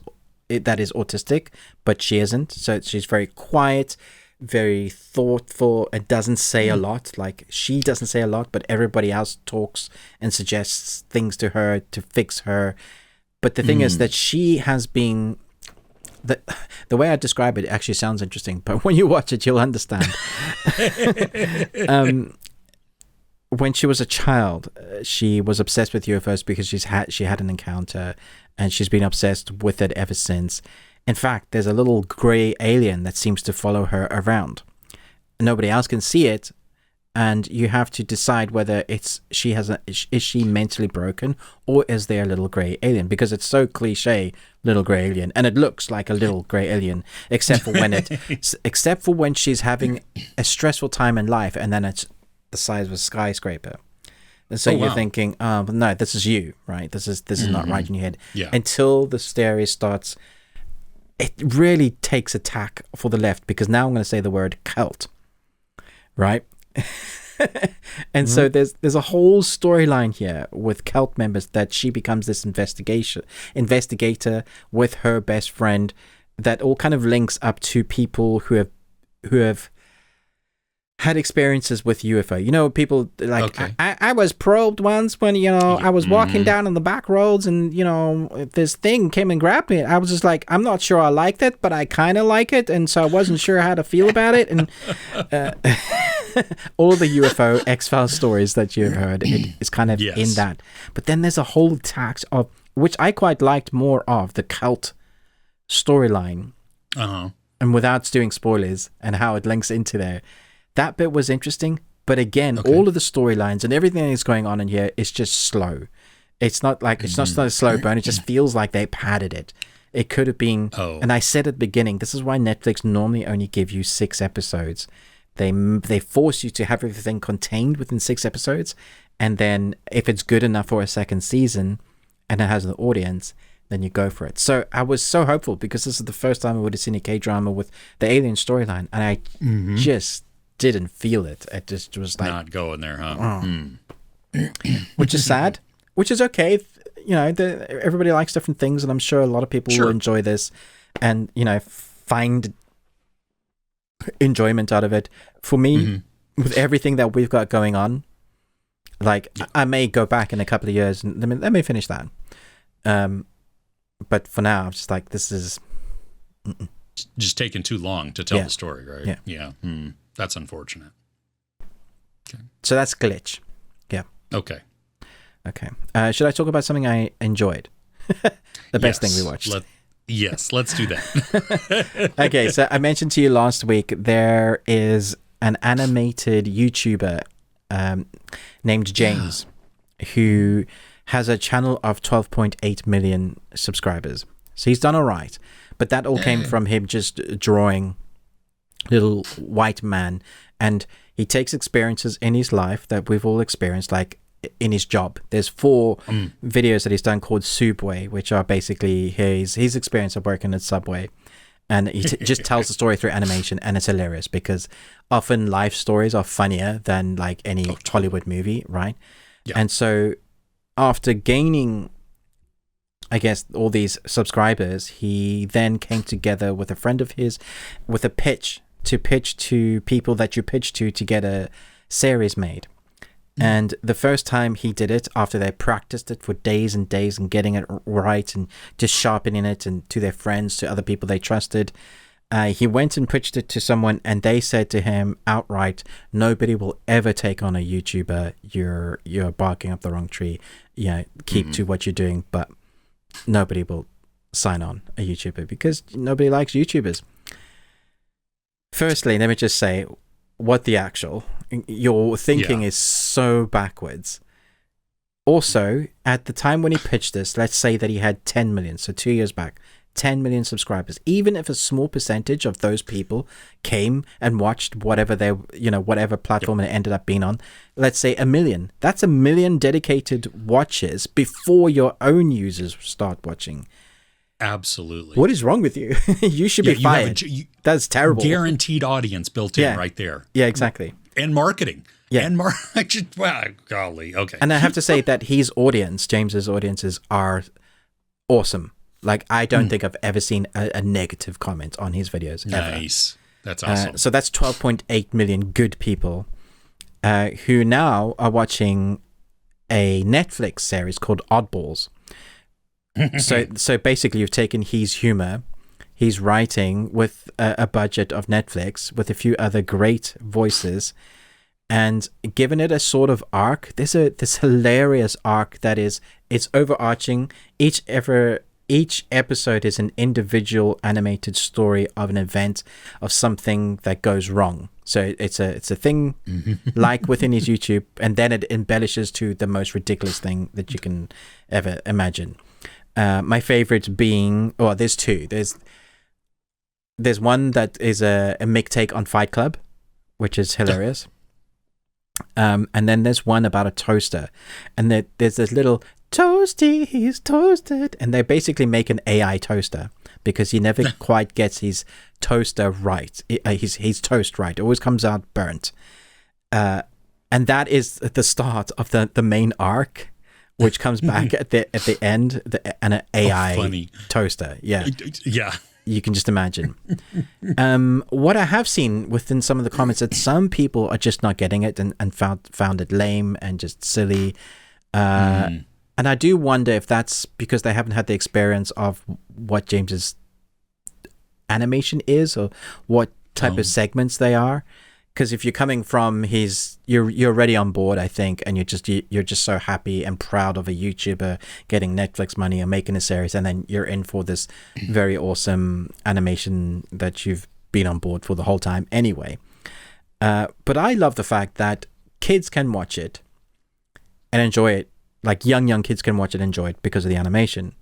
A: autistic, but she isn't. So she's very quiet, very thoughtful, and doesn't say a lot. Like, she doesn't say a lot, but everybody else talks and suggests things to her to fix her. But the thing is that she has been... The way I describe it actually sounds interesting, but when you watch it, you'll understand. When she was a child, she was obsessed with UFOs because she had an encounter, and she's been obsessed with it ever since. In fact, there's a little grey alien that seems to follow her around. Nobody else can see it, and you have to decide whether is she mentally broken, or is there a little grey alien? Because it's so cliche, little grey alien, and it looks like a little grey alien, except for when she's having a stressful time in life, and then it's the size of a skyscraper. And so you're thinking, no, this is you, right? This is not right in your head.
B: Yeah.
A: Until the story starts, it really takes a tack for the left, because now I'm going to say the word cult, right? And so there's a whole storyline here with cult members, that she becomes this investigator with her best friend, that all kind of links up to people who have had experiences with UFO. You know, people like, I was probed once when, I was walking down on the back roads, and, this thing came and grabbed me. I was just like, I'm not sure I liked it, but I kind of like it. And so I wasn't sure how to feel about it. And all the UFO X-Files stories that you've heard, it's kind of in that. But then there's a whole tax of, which I quite liked more of, the cult storyline. And without doing spoilers, and how it links into there. That bit was interesting, but again, all of the storylines and everything that's going on in here is just slow. It's not like, it's not a slow burn. It just feels like they padded it. It could have been, and I said at the beginning, this is why Netflix normally only give you 6 episodes. They force you to have everything contained within 6 episodes, and then if it's good enough for a second season and it has an audience, then you go for it. So I was so hopeful, because this is the first time I would have seen a K-drama with the alien storyline, and I just didn't feel it. It just was like,
B: not going there, huh?
A: Which is sad, which is okay. Everybody likes different things, and I'm sure a lot of people will enjoy this and, find enjoyment out of it. For me, with everything that we've got going on, like, I may go back in a couple of years and let me finish that. But for now, I'm just like, this is
B: just taking too long to tell the story, right?
A: Yeah.
B: That's unfortunate. Okay.
A: So that's Glitch. Yeah.
B: Okay.
A: Should I talk about something I enjoyed? The best thing we watched.
B: Let's do that.
A: Okay, so I mentioned to you last week, there is an animated YouTuber named James who has a channel of 12.8 million subscribers. So he's done all right. But that all came from him just drawing little white man, and he takes experiences in his life that we've all experienced, like in his job. There's 4 videos that he's done called Subway, which are basically his experience of working at Subway, and he just tells the story through animation, and it's hilarious, because often life stories are funnier than like any Hollywood movie, right? And so after gaining, I guess, all these subscribers, he then came together with a friend of his with a pitch to people that you pitch to get a series made. And the first time he did it, after they practiced it for days and days and getting it right and just sharpening it, and to their friends, to other people they trusted, he went and pitched it to someone, and they said to him outright, nobody will ever take on a YouTuber. You're barking up the wrong tree. Keep to what you're doing, but nobody will sign on a YouTuber, because nobody likes YouTubers. Firstly, let me just say, what the actual? Your thinking is so backwards. Also, at the time when he pitched this, let's say that he had 10 million, so 2 years back, 10 million subscribers. Even if a small percentage of those people came and watched whatever whatever platform it ended up being on, let's say 1 million. That's 1 million dedicated watches before your own users start watching.
B: Absolutely.
A: What is wrong with you? You should be fired. That's terrible.
B: Guaranteed audience built in right there.
A: Yeah, exactly.
B: And marketing.
A: Yeah.
B: And wow, golly. Okay.
A: And I have to say that his audience, James's audiences, are awesome. Like, I don't think I've ever seen a negative comment on his videos.
B: Nice. Ever. That's awesome.
A: So that's 12.8 million good people who now are watching a Netflix series called Oddballs. So basically, you've taken his humor, his writing with a budget of Netflix with a few other great voices, and given it a sort of arc. There's this hilarious arc that it's overarching. Each episode is an individual animated story of an event of something that goes wrong. So it's a thing like within his YouTube, and then it embellishes to the most ridiculous thing that you can ever imagine. My favorite being, there's two. There's one that is a Mick take on Fight Club, which is hilarious. And then there's one about a toaster, and there's this little toasty, he's toasted, and they basically make an AI toaster because he never quite gets his toaster right. His toast right. It always comes out burnt. And that is the start of the main arc, which comes back at the end, and an AI toaster. Yeah. You can just imagine. What I have seen within some of the comments that some people are just not getting it and found it lame and just silly. And I do wonder if that's because they haven't had the experience of what James's animation is or what type of segments they are. Because if you're coming from you're already on board, I think, and you're just so happy and proud of a YouTuber getting Netflix money and making a series, and then you're in for this very awesome animation that you've been on board for the whole time anyway. But I love the fact that kids can watch it and enjoy it. Like young kids can watch it and enjoy it because of the animation.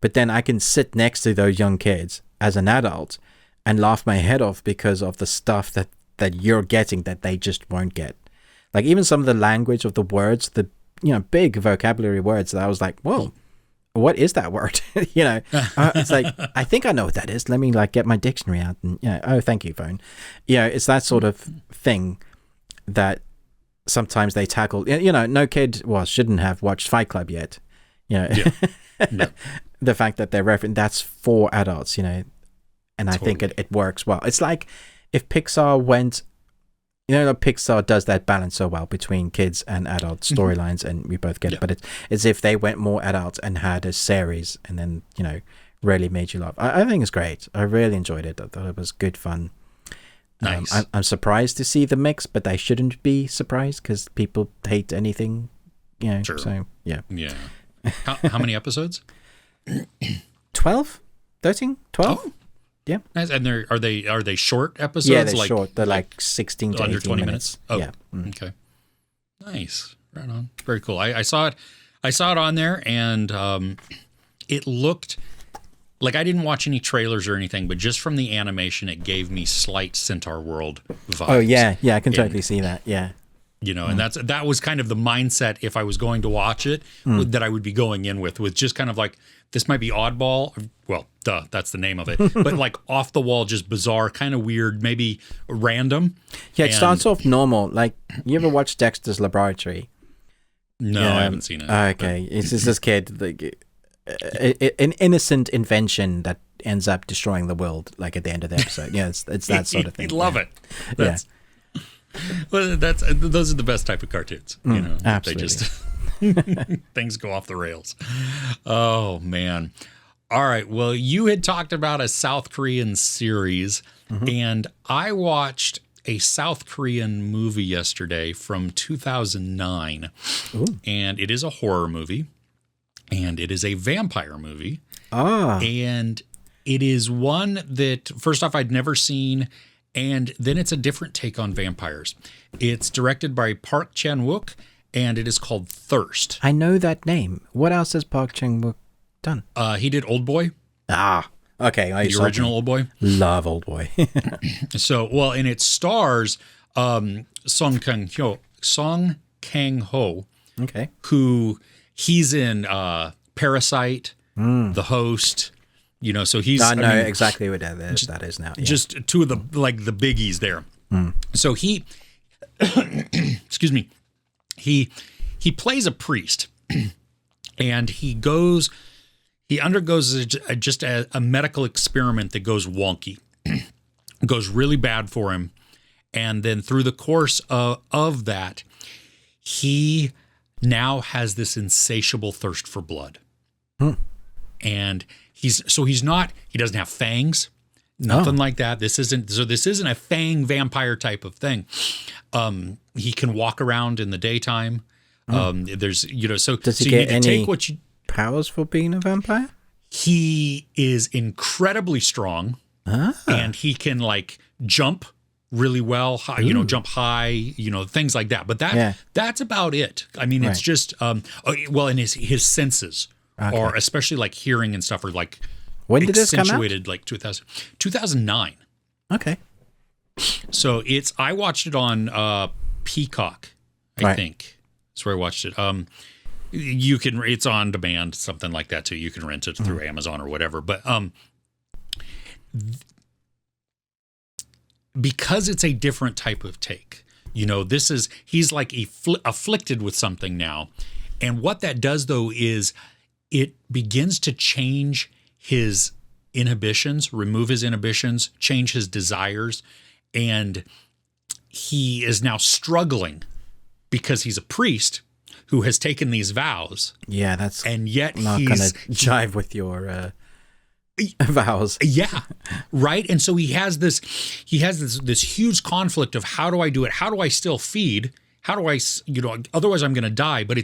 A: But then I can sit next to those young kids as an adult and laugh my head off because of the stuff that you're getting that they just won't get. Like even some of the language of the words, the big vocabulary words that I was like, whoa, what is that word? It's like, I think I know what that is. Let me get my dictionary out and oh, thank you, phone. It's that sort of thing that sometimes they tackle. No kid shouldn't have watched Fight Club yet. No. The fact that they're referencing that's for adults, and I think it works well. It's like if Pixar went, Pixar does that balance so well between kids and adult storylines, and we both get it. But it's if they went more adult and had a series, and then really made you laugh. I think it's great. I really enjoyed it. I thought it was good fun.
B: Nice.
A: I'm surprised to see the mix, but I shouldn't be surprised because people hate anything.
B: Sure.
A: So yeah.
B: How many episodes?
A: 12, 13, 12.
B: Oh.
A: Yeah.
B: Nice. And are they short episodes?
A: Yeah, they're short. They're like 16 to
B: under
A: 18
B: 20
A: minutes.
B: Oh,
A: yeah.
B: Okay. Nice. Right on. Very cool. I saw it on there, and it looked like I didn't watch any trailers or anything, but just from the animation, it gave me slight Centaur World vibes.
A: Oh yeah, I can totally see that. Yeah.
B: And that was kind of the mindset if I was going to watch it that I would be going in with just kind of like, this might be oddball. Well, that's the name of it. But like off the wall, just bizarre, kind of weird, maybe random.
A: Yeah, it starts off normal. Like, you ever watch Dexter's Laboratory?
B: No, I haven't seen it.
A: Okay, it's just this kid, like an innocent invention that ends up destroying the world. Like at the end of the episode, it's that sort of thing.
B: You'd love it. Well, those are the best type of cartoons.
A: Absolutely.
B: They just things go off the rails. Oh man. All right. Well, you had talked about a South Korean series, and I watched a South Korean movie yesterday from 2009. Ooh. And it is a horror movie, and it is a vampire movie. And it is one that, first off, I'd never seen, And then it's a different take on vampires. It's directed by Park Chan-wook, and it is called Thirst.
A: I know that name. What else has Park Chan-wook done?
B: He did Old Boy.
A: Ah, okay.
B: The original Old Boy.
A: Love Old Boy.
B: So, well, and it stars Song Kang-ho.
A: Okay.
B: Who he's in Parasite, The Host. So he's.
A: I know exactly what that is now. Yeah.
B: Just two of the the biggies there. So he, excuse me, he plays a priest, and he undergoes just a medical experiment that goes wonky, goes really bad for him, and then through the course of that, he now has this insatiable thirst for blood. And he doesn't have fangs, nothing like that. This isn't a fang vampire type of thing. He can walk around in the daytime. Does he
A: get any powers for being a vampire?
B: He is incredibly strong, and he can jump really well, jump high, things like that. But that's about it. I mean, it's just, and his senses are, especially hearing and stuff, are
A: when did this come out?
B: Accentuated 2009.
A: Okay.
B: So I watched it on Peacock, I think. That's where I watched it. It's on demand, something like that too. You can rent it through Amazon or whatever. But because it's a different type of take, he's afflicted with something now. And what that does though is it begins to change his inhibitions, remove his inhibitions, change his desires. And he is now struggling because he's a priest who has taken these vows.
A: Yeah, that's
B: and yet
A: not going to jive with your vows.
B: Yeah, right. And so he has this huge conflict of, how do I do it? How do I still feed? How do I, otherwise I'm going to die. But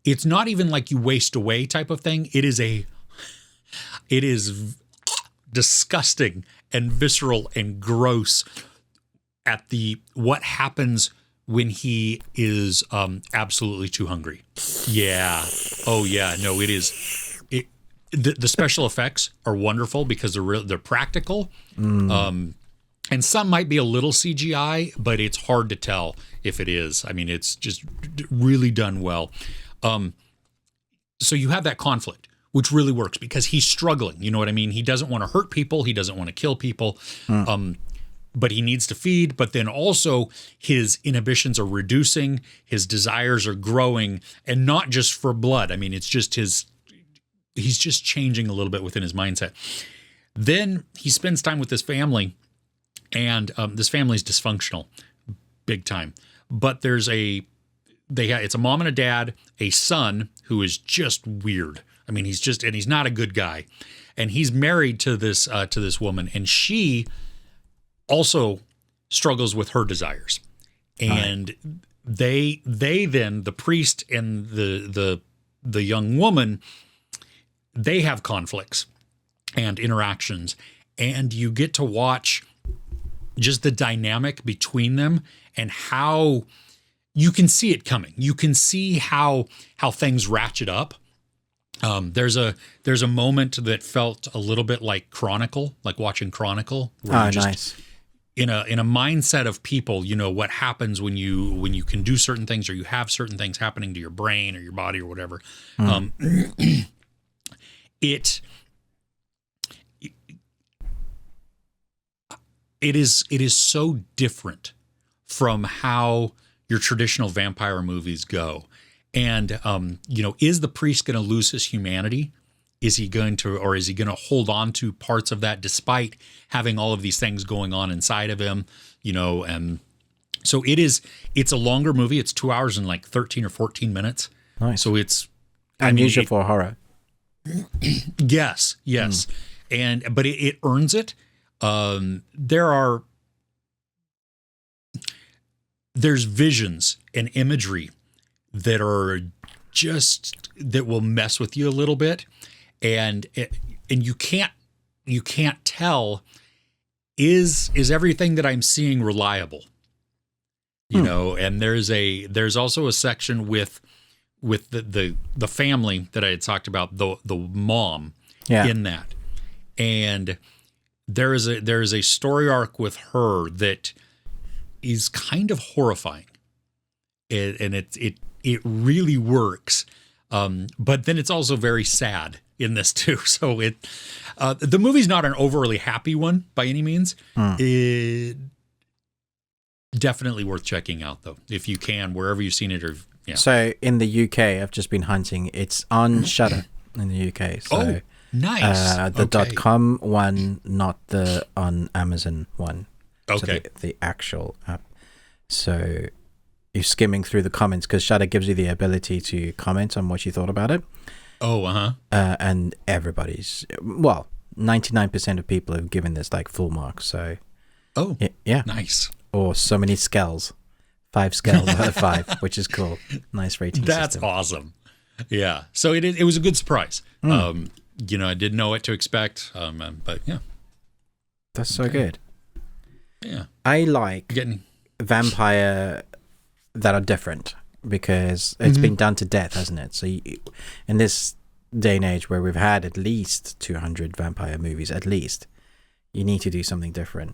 B: it's not even like you waste away type of thing. It is disgusting and visceral and gross at what happens when he is absolutely too hungry. Yeah. Oh yeah. No, it is. The special effects are wonderful because they're practical. And some might be a little CGI, but it's hard to tell if it is. I mean, it's just really done well. So you have that conflict, which really works because he's struggling. You know what I mean? He doesn't want to hurt people. He doesn't want to kill people. But he needs to feed. But then also his inhibitions are reducing. His desires are growing, and not just for blood. I mean, it's just he's just changing a little bit within his mindset. Then he spends time with this family, and this family is dysfunctional, big time. But there's it's a mom and a dad, a son who is just weird. I mean, he's not a good guy, and he's married to this woman, and she also struggles with her desires, and they then, the priest and the young woman, they have conflicts and interactions, and you get to watch just the dynamic between them and how you can see it coming. You can see how things ratchet up. There's a moment that felt a little bit like Chronicle, like watching Chronicle.
A: Nice.
B: In a mindset of people, what happens when you can do certain things, or you have certain things happening to your brain or your body or whatever. It is so different from how your traditional vampire movies go. And, is the priest going to lose his humanity? Is he going to hold on to parts of that despite having all of these things going on inside of him? And so it's a longer movie. It's 2 hours and 13 or 14 minutes.
A: Nice.
B: So it's
A: unusual for horror.
B: Yes. But it earns it. There's visions and imagery that will mess with you a little bit, and you can't tell is everything that I'm seeing reliable? You know, and there's also a section with the family that I had talked about, the mom in that. And there is a story arc with her that is kind of horrifying. And it really works. But then it's also very sad in this too. So the movie's not an overly happy one by any means. It definitely worth checking out though, if you can, wherever you've seen it. Or
A: So in the UK, I've just been hunting. It's on Shudder in the UK. So,
B: nice.
A: The .com one, not the on Amazon one.
B: Okay.
A: So the actual app. So you're skimming through the comments because Shudder gives you the ability to comment on what you thought about it. And everybody's 99% of people have given this like full marks. So
B: nice.
A: Or so many scales, 5 scales out of 5, which is cool. Nice rating.
B: That's
A: system.
B: Awesome. Yeah. So it was a good surprise. I didn't know what to expect. But yeah,
A: that's so good.
B: Yeah,
A: I like vampire that are different because it's been done to death, hasn't it? So in this day and age where we've had at least 200 vampire movies, at least, you need to do something different.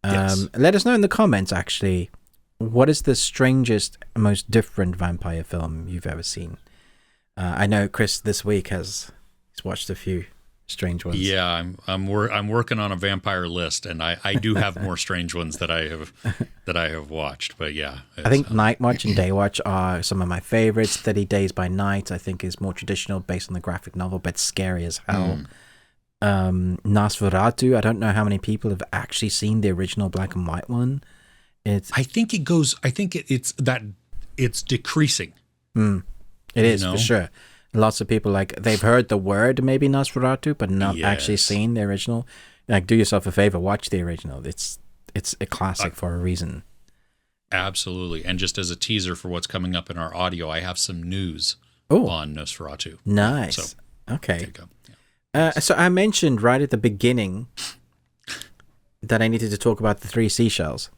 A: Yes. Let us know in the comments, actually, what is the strangest, most different vampire film you've ever seen? I know Chris this week he's watched a few strange ones.
B: Yeah, I'm working on a vampire list, and I do have more strange ones that I have watched. But yeah,
A: I think Night Watch and Day Watch are some of my favorites. 30 Days by Night, I think, is more traditional, based on the graphic novel, but scary as hell. Nosferatu, I don't know how many people have actually seen the original black and white one.
B: I think it's decreasing.
A: It is, for sure. Lots of people, like, they've heard the word maybe Nosferatu, but not actually seen the original. Like, do yourself a favor, watch the original. It's a classic for a reason.
B: Absolutely. And just as a teaser for what's coming up in our audio, I have some news on Nosferatu.
A: Nice.
B: So,
A: okay.
B: There you go.
A: So I mentioned right at the beginning that I needed to talk about the 3 seashells.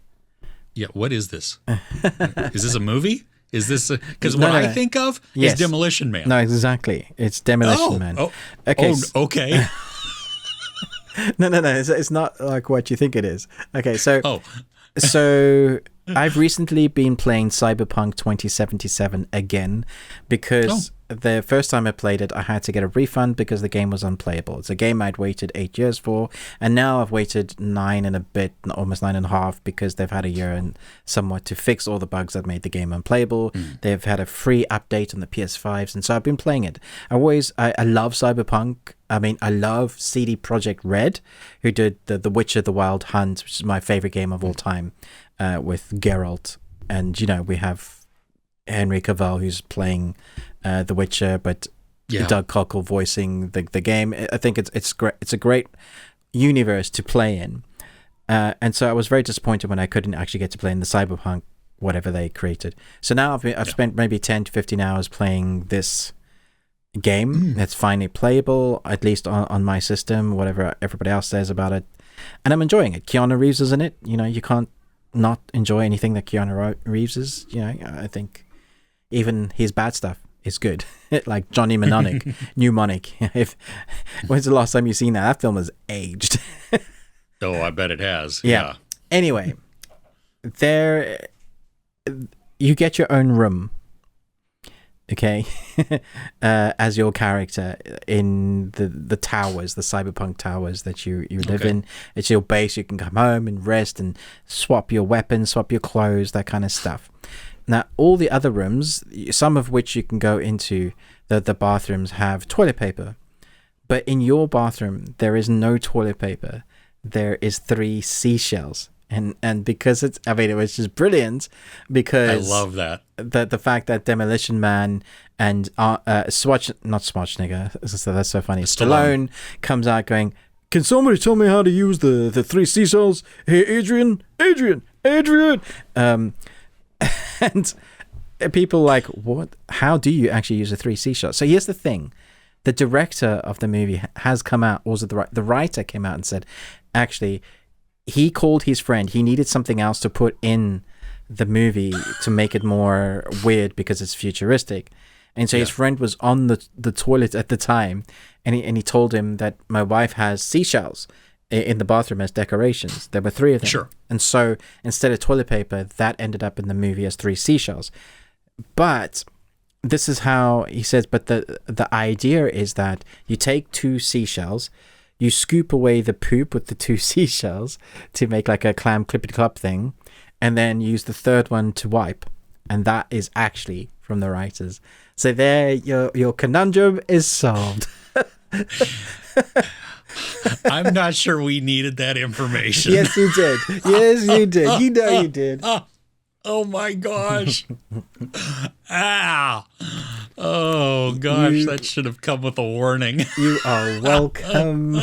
B: Yeah, what is this? Is this a movie? Is this because what I think of is Demolition Man?
A: No, exactly. It's Demolition Man.
B: Okay.
A: No. It's not like what you think it is. Okay, so so I've recently been playing Cyberpunk 2077 again because the first time I played it, I had to get a refund because the game was unplayable. It's a game I'd waited 8 years for, and now I've waited 9 and a bit, almost 9.5, because they've had a year and somewhat to fix all the bugs that made the game unplayable. They've had a free update on the PS5s, and so I've been playing it. I love Cyberpunk. I mean, I love CD Projekt Red, who did the Witcher: The Wild Hunt, which is my favorite game of all time, with Geralt. And, we have Henry Cavill, who's playing The Witcher, but Doug Cockle voicing the game. I think it's great. It's a great universe to play in. And so I was very disappointed when I couldn't actually get to play in the Cyberpunk, whatever they created. So now I've spent maybe 10 to 15 hours playing this game that's finally playable, at least on my system, whatever everybody else says about it. And I'm enjoying it. Keanu Reeves is in it. You can't not enjoy anything that Keanu Reeves is. I think even his bad stuff is good. Like Johnny Mnemonic, Mnemonic. When's the last time you've seen that? That film has aged.
B: Oh, I bet it has.
A: Yeah. Anyway, you get your own room. Okay, as your character in the towers, the cyberpunk towers that you live in. It's your base. You can come home and rest and swap your weapons, swap your clothes, that kind of stuff. Now, all the other rooms, some of which you can go into, the bathrooms have toilet paper. But in your bathroom, there is no toilet paper. There is 3 seashells. And because it was just brilliant, because
B: I love that.
A: The fact that Demolition Man and Schwarzenegger, so that's so funny. Stallone comes out going, "Can somebody tell me how to use the 3 seashells? Hey, Adrian. And people like, what? How do you actually use a 3 seashells? So here's the thing. The director of the movie has come out, also the writer came out and said, actually, he called his friend. He needed something else to put in the movie to make it more weird because it's futuristic. And so his friend was on the toilet at the time, and he told him that my wife has seashells in the bathroom as decorations. There were 3 of them.
B: Sure.
A: And so instead of toilet paper, that ended up in the movie as 3 seashells. But this is how he says, but the idea is that you take 2 seashells, you scoop away the poop with the 2 seashells to make like a clam clippity clop thing, and then use the 3rd one to wipe. And that is actually from the writers. So there, your conundrum is solved.
B: I'm not sure we needed that information.
A: Yes, you did. Yes, you did. You know you did.
B: Oh my gosh. Ah. Oh gosh, that should have come with a warning.
A: You are welcome.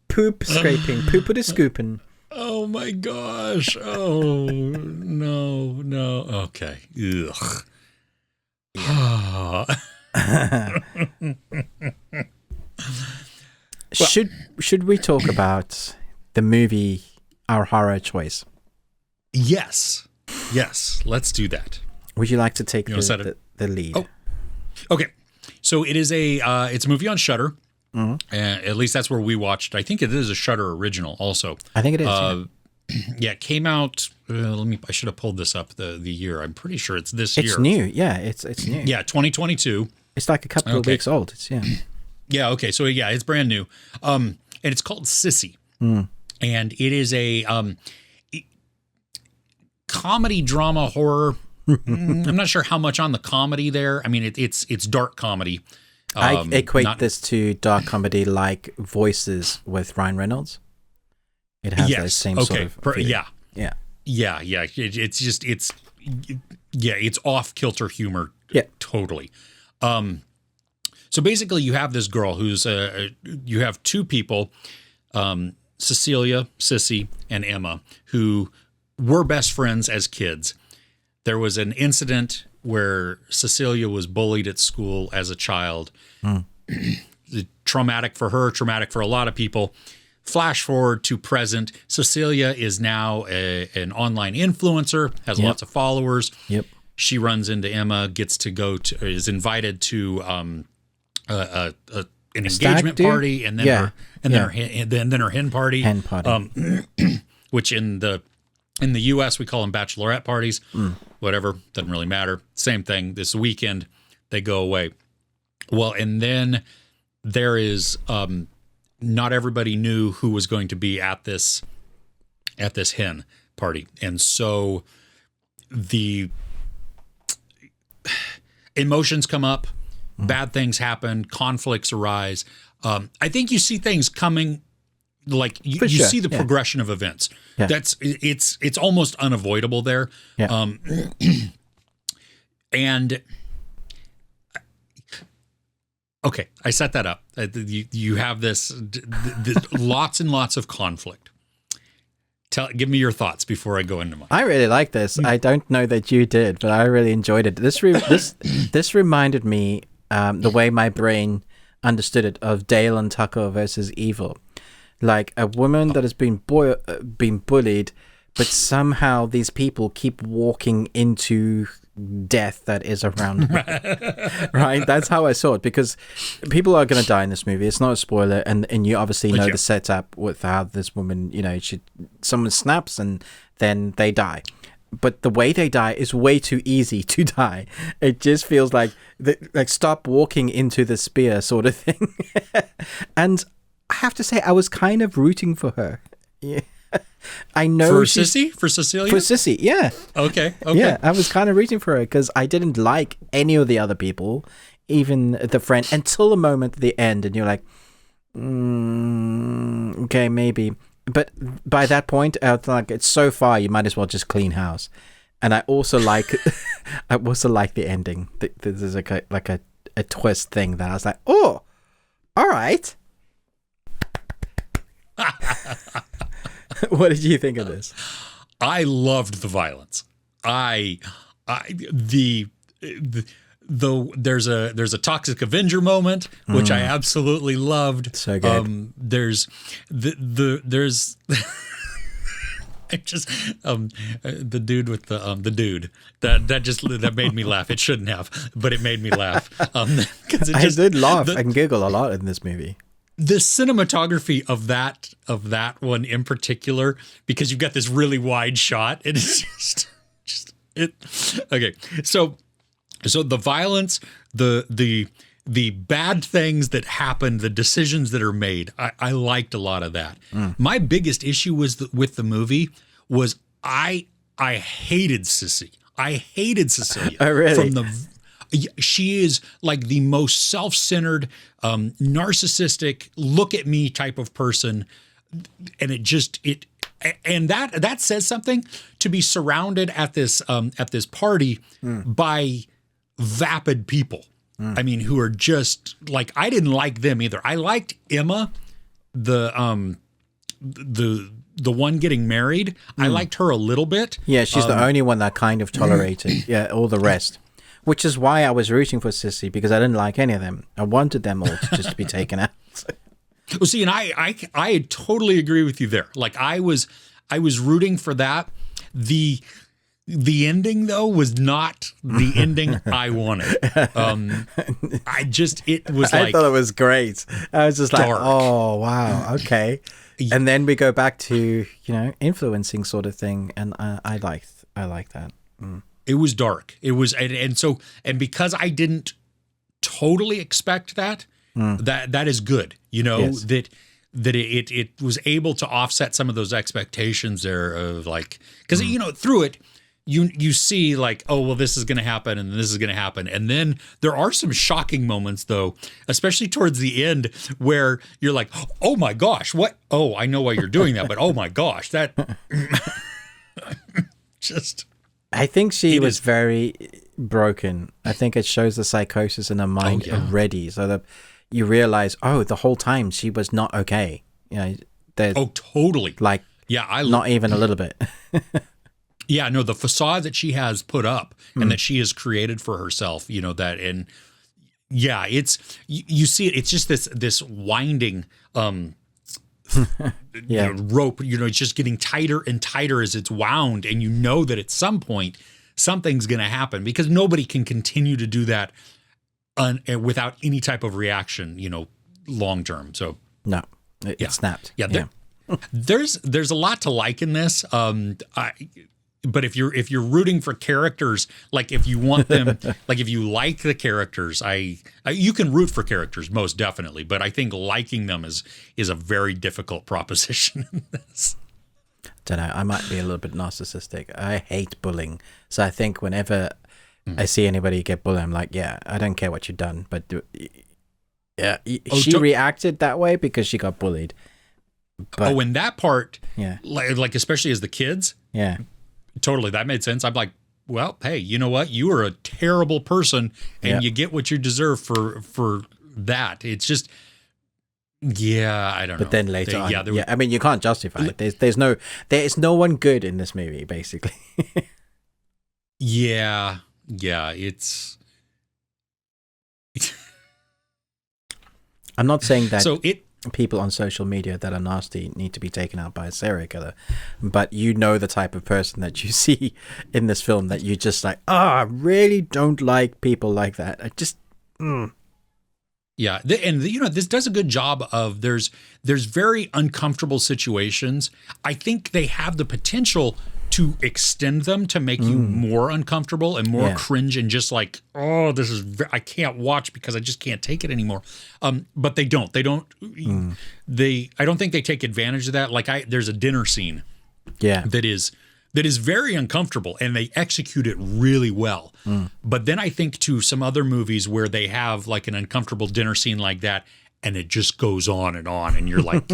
A: Poop scraping. Poop with a scooping.
B: Oh my gosh. Oh no. Okay. Ugh.
A: Should we talk about the movie Our Horror Choice?
B: Yes, let's do that.
A: Would you like to take the lead?
B: Oh, okay. So it is it's a movie on Shudder. Mm-hmm. At least that's where we watched. I think it is a Shudder original also.
A: I think it is.
B: Yeah, it came out. I should have pulled this up the year. I'm pretty sure it's this year.
A: It's new. Yeah, it's new.
B: Yeah, 2022.
A: It's like a couple of weeks old.
B: Yeah. Okay. So yeah, it's brand new. And it's called Sissy, and it is a comedy drama horror. I'm not sure how much on the comedy there. I mean, it's dark comedy.
A: I equate this to dark comedy like Voices with Ryan Reynolds. It has the same sort of feeling. Yeah. It's off kilter humor.
B: Yeah, totally. So basically, you have this girl who's you have 2 people, Cecilia, Sissy, and Emma, who were best friends as kids. There was an incident where Cecilia was bullied at school as a child. Traumatic for her, traumatic for a lot of people. Flash forward to present. Cecilia is now an online influencer, has lots of followers.
A: Yep.
B: She runs into Emma, is invited to an engagement party, and then her hen party.
A: Hen party.
B: Which in the U.S. we call them bachelorette parties. Whatever, doesn't really matter. Same thing. This weekend they go away. Well, and then there is not everybody knew who was going to be at this hen party, and so the emotions come up, bad things happen, conflicts arise. I think you see things coming, like you see the progression of events. Yeah. It's almost unavoidable there. Yeah. And okay, I set that up. You have this lots and lots of conflict. Give me your thoughts before I go into mine.
A: I really like this. I don't know that you did, but I really enjoyed it. This reminded me the way my brain understood it of Dale and Tucker versus Evil, like a woman that has been bullied, but somehow these people keep walking into death that is around her. Right? That's how I saw it, because people are going to die in this movie. It's not a spoiler, and you obviously know the setup with how this woman, someone snaps and then they die. But the way they die is way too easy to die. It just feels like stop walking into the spear sort of thing. And I have to say, I was kind of rooting for her. Yeah. I know
B: for Cecilia? For
A: Sissy, yeah.
B: Okay.
A: Yeah, I was kind of rooting for her because I didn't like any of the other people, even the friend, until the moment at the end, and you're like, okay, maybe. But by that point, I was like, it's so far, you might as well just clean house. And I also like, the ending. There's like a twist thing that I was like, oh, all right. What did you think of this?
B: I loved the violence. There's a Toxic Avenger moment, which I absolutely loved.
A: So good.
B: There's just the dude with the dude that made me laugh. It shouldn't have, but it made me laugh.
A: I did laugh and giggle a lot in this movie.
B: The cinematography of that one in particular, because you've got this really wide shot, and it's just it. Okay, so the violence, the bad things that happen, the decisions that are made, I liked a lot of that. My biggest issue was with the movie was I hated Sissy. I hated Cecilia.
A: Oh, really?
B: She is like the most self-centered, narcissistic, look at me type of person. And that says something, to be surrounded at this party by vapid people. I mean, who are just like, I didn't like them either. I liked Emma, the one getting married. I liked her a little bit.
A: Yeah, she's the only one that kind of tolerated. Yeah, all the rest. Which is why I was rooting for Sissy, because I didn't like any of them. I wanted them all to just be taken out.
B: Well, see, and I totally agree with you there. Like I was rooting for that. The ending though was not the ending I wanted. It was like,
A: I thought it was great. I was just
B: dark.
A: like, oh wow, okay. And then we go back to influencing sort of thing, and I like that.
B: It was dark. It was, and because I didn't totally expect that, that is good.
A: Yes.
B: That it was able to offset some of those expectations there of like, because through it, you see like, oh well, this is going to happen and this is going to happen, and then there are some shocking moments though, especially towards the end where you're like, oh my gosh, what? Oh, I know why you're doing that, but oh my gosh, that just.
A: I think she was very broken. I think it shows the psychosis in her mind already, so that you realize, the whole time she was not okay.
B: Totally.
A: Like, not even a little bit.
B: Yeah, no, the facade that she has put up and that she has created for herself, that, and yeah, it's you see it. It's just this winding. Rope, it's just getting tighter and tighter as it's wound, and that at some point something's going to happen, because nobody can continue to do that without any type of reaction, long term. So
A: no, it snapped.
B: Yeah, there's a lot to like in this. But if you're rooting for characters, like if you want them, like if you like the characters, you can root for characters most definitely. But I think liking them is a very difficult proposition in this.
A: Don't know. I might be a little bit narcissistic. I hate bullying, so I think whenever I see anybody get bullied, I'm like, yeah, I don't care what you've done, but she reacted that way because she got bullied. But,
B: in that part, like especially as the kids, totally, that made sense. I'm like, well, hey, you know what? You are a terrible person, and you get what you deserve for that. It's just, I don't know.
A: But then later on, I mean, you can't justify it. There is no one good in this movie, basically.
B: It's.
A: I'm not saying that. People on social media that are nasty need to be taken out by a serial killer, but the type of person that you see in this film that you just like, I really don't like people like that. I just
B: this does a good job of there's very uncomfortable situations. I think they have the potential to extend them to make you more uncomfortable and more cringe and just like, oh, this is I can't watch because I just can't take it anymore. But they don't. I don't think they take advantage of that. Like there's a dinner scene, that is very uncomfortable, and they execute it really well. But then I think to some other movies where they have like an uncomfortable dinner scene like that, and it just goes on, and you're like,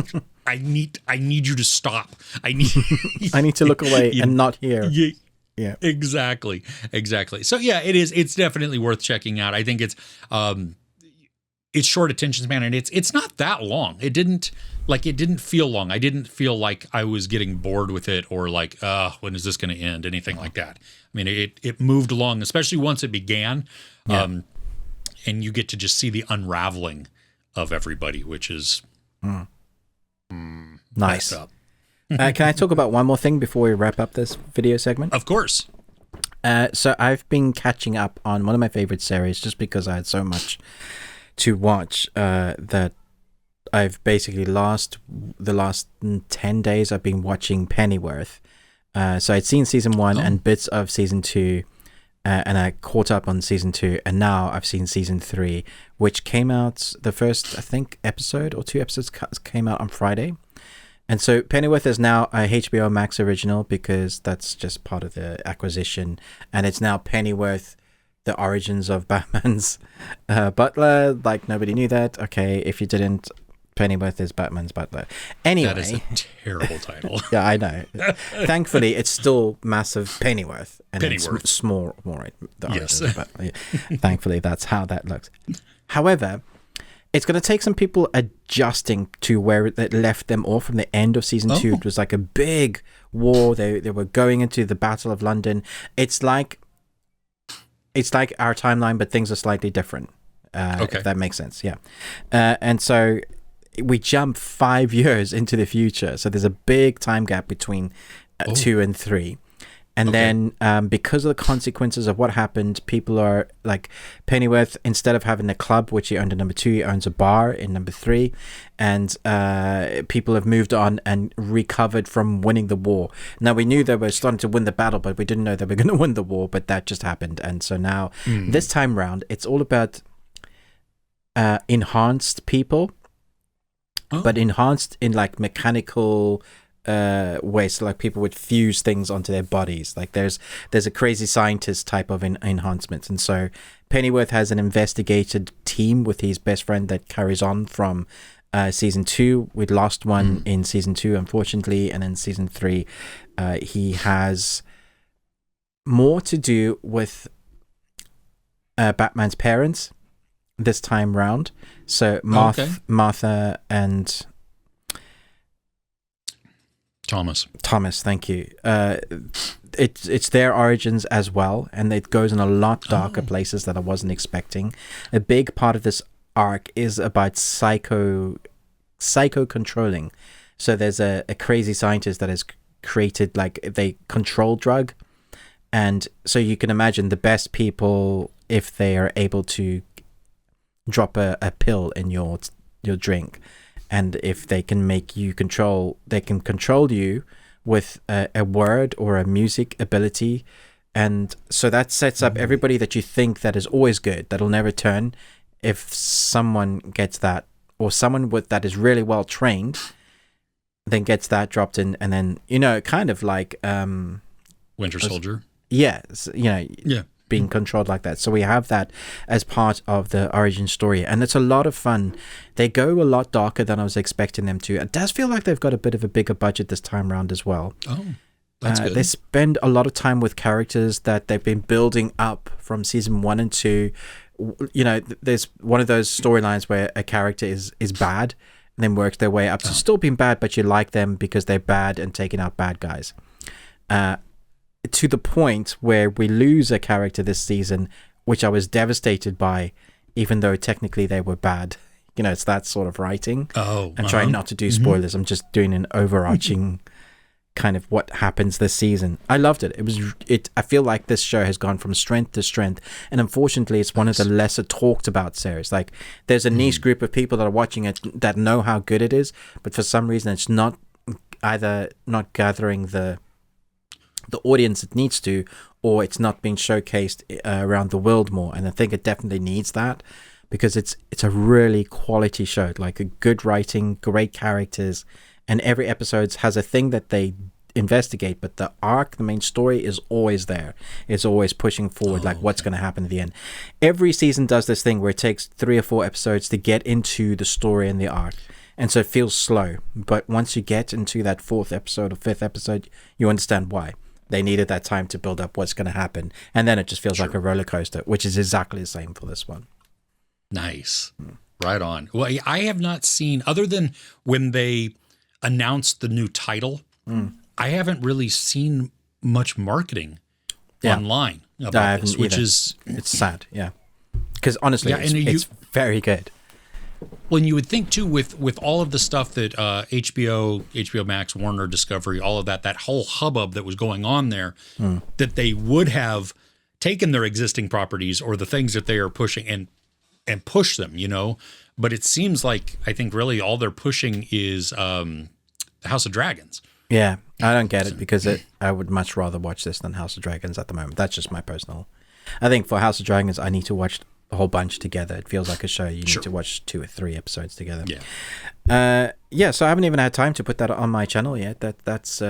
B: I need you to stop. I need to look away
A: and not hear.
B: Yeah, exactly. So it's definitely worth checking out. I think it's short attention span, and it's not that long. It didn't feel long. I didn't feel like I was getting bored with it, or like, when is this going to end? Anything like that. I mean, it moved along, especially once it began, and you get to just see the unraveling of everybody, which is
A: nice. Can I talk about one more thing before we wrap up this video segment?
B: Of course.
A: So I've been catching up on one of my favorite series just because I had so much to watch that I've basically the last 10 days I've been watching Pennyworth. So I'd seen season 1 and bits of season 2, and I caught up on season 2, and now I've seen season 3, which came out, the first, I think, episode or 2 episodes came out on Friday. And so Pennyworth is now a HBO Max original because that's just part of the acquisition. And it's now Pennyworth, the origins of Batman's butler. Like, nobody knew that. Okay, if you didn't, Pennyworth is Batman's butler. Anyway.
B: That is a terrible title.
A: Yeah, I know. Thankfully, it's still massive Pennyworth. And
B: Pennyworth.
A: It's small, more the origins.
B: Yes.
A: But thankfully, that's how that looks. However, it's going to take some people adjusting to where it left them off from the end of season 2. It was like a big war. They were going into the Battle of London. It's like our timeline, but things are slightly different. If that makes sense. Yeah. And so we jump 5 years into the future. So there's a big time gap between 2 and 3. And then because of the consequences of what happened, people are like Pennyworth, instead of having a club, which he owned in number 2, he owns a bar in number 3. And people have moved on and recovered from winning the war. Now, we knew they were starting to win the battle, but we didn't know they were going to win the war. But that just happened. And so now, this time round, it's all about enhanced people, but enhanced in like mechanical ways. So like people would fuse things onto their bodies. Like there's a crazy scientist type of enhancements. And so Pennyworth has an investigated team with his best friend that carries on from season 2. We'd lost one in season 2, unfortunately, and in season 3 he has more to do with Batman's parents this time round. So Martha and Thomas, thank you. It's their origins as well, and it goes in a lot darker places that I wasn't expecting. A big part of this arc is about psycho controlling. So there's a crazy scientist that has created like the control drug, and so you can imagine the best people, if they are able to drop a pill in your drink, and if they can make you they can control you with a word or a music ability. And so that sets up everybody that you think that is always good, that'll never turn. If someone gets that, or someone that is really well trained, then gets that dropped in, and then, kind of like
B: Winter Soldier.
A: Yeah, being controlled like that. So we have that as part of the origin story, and it's a lot of fun. They go a lot darker than I was expecting them to. It does feel like they've got a bit of a bigger budget this time around as well.
B: That's good.
A: They spend a lot of time with characters that they've been building up from season 1 and 2. There's one of those storylines where a character is bad and then works their way up to still being bad, but you like them because they're bad and taking out bad guys. To the point where we lose a character this season, which I was devastated by, even though technically they were bad. It's that sort of writing. I'm trying not to do spoilers. I'm just doing an overarching kind of what happens this season. I loved it. I feel like this show has gone from strength to strength, and unfortunately it's one of the lesser talked about series. Like there's a niche group of people that are watching it that know how good it is, but for some reason it's not gathering the audience it needs to, or it's not being showcased around the world more. And I think it definitely needs that, because it's a really quality show, like a good writing, great characters, and every episode has a thing that they investigate, but the main story is always there. It's always pushing forward, what's going to happen at the end. Every season does this thing where it takes 3 or 4 episodes to get into the story and the arc. And so it feels slow. But once you get into that 4th episode or 5th episode, you understand why. They needed that time to build up what's going to happen. And then it just feels like a roller coaster, which is exactly the same for this one.
B: Nice. Right on. Well, I have not seen, other than when they announced the new title, I haven't really seen much marketing online about this, which is...
A: It's sad, yeah. Because honestly, it's very good.
B: Well, and you would think too, with all of the stuff that HBO Max, Warner, Discovery, all of that whole hubbub that was going on there, that they would have taken their existing properties or the things that they are pushing and push them, you know. But it seems like, I think really all they're pushing is House of Dragons.
A: Yeah, I don't get it because I would much rather watch this than House of Dragons at the moment. That's just my personal. I think for House of Dragons, I need to watch a whole bunch together. It feels like a show. You need to watch 2 or 3 episodes together. Yeah. So I haven't even had time to put that on my channel yet. That's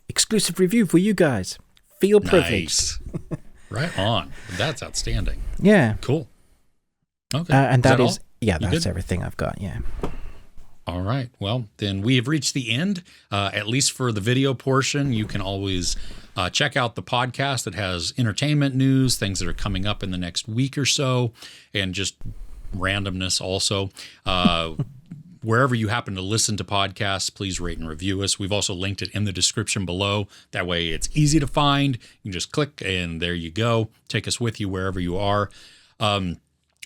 A: exclusive review for you guys. Feel privileged.
B: Nice. Right on. That's outstanding.
A: Yeah.
B: Cool. Okay.
A: And
B: that
A: is
B: all?
A: That's everything I've got. Yeah.
B: All right. Well, then we have reached the end, at least for the video portion. You can always check out the podcast that has entertainment news, things that are coming up in the next week or so, and just randomness also. Wherever you happen to listen to podcasts, please rate and review us. We've also linked it in the description below. That way it's easy to find. You can just click and there you go. Take us with you wherever you are.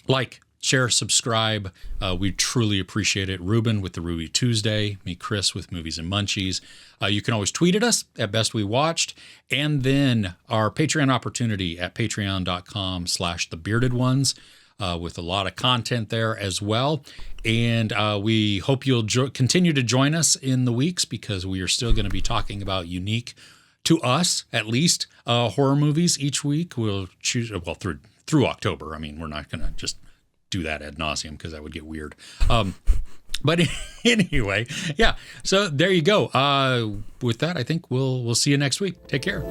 B: Like, share, subscribe. We truly appreciate it. Ruben with the Ruby Tuesday, me, Chris with Movies and Munchies. You can always tweet at us at Best We Watched. And then our Patreon opportunity at patreon.com/thebeardedones with a lot of content there as well. And we hope you'll continue to join us in the weeks because we are still going to be talking about unique, to us at least, horror movies each week. We'll choose, well, through October. I mean, we're not going to just do that ad nauseum because that would get weird. But anyway, yeah. So there you go. With that, I think we'll see you next week. Take care.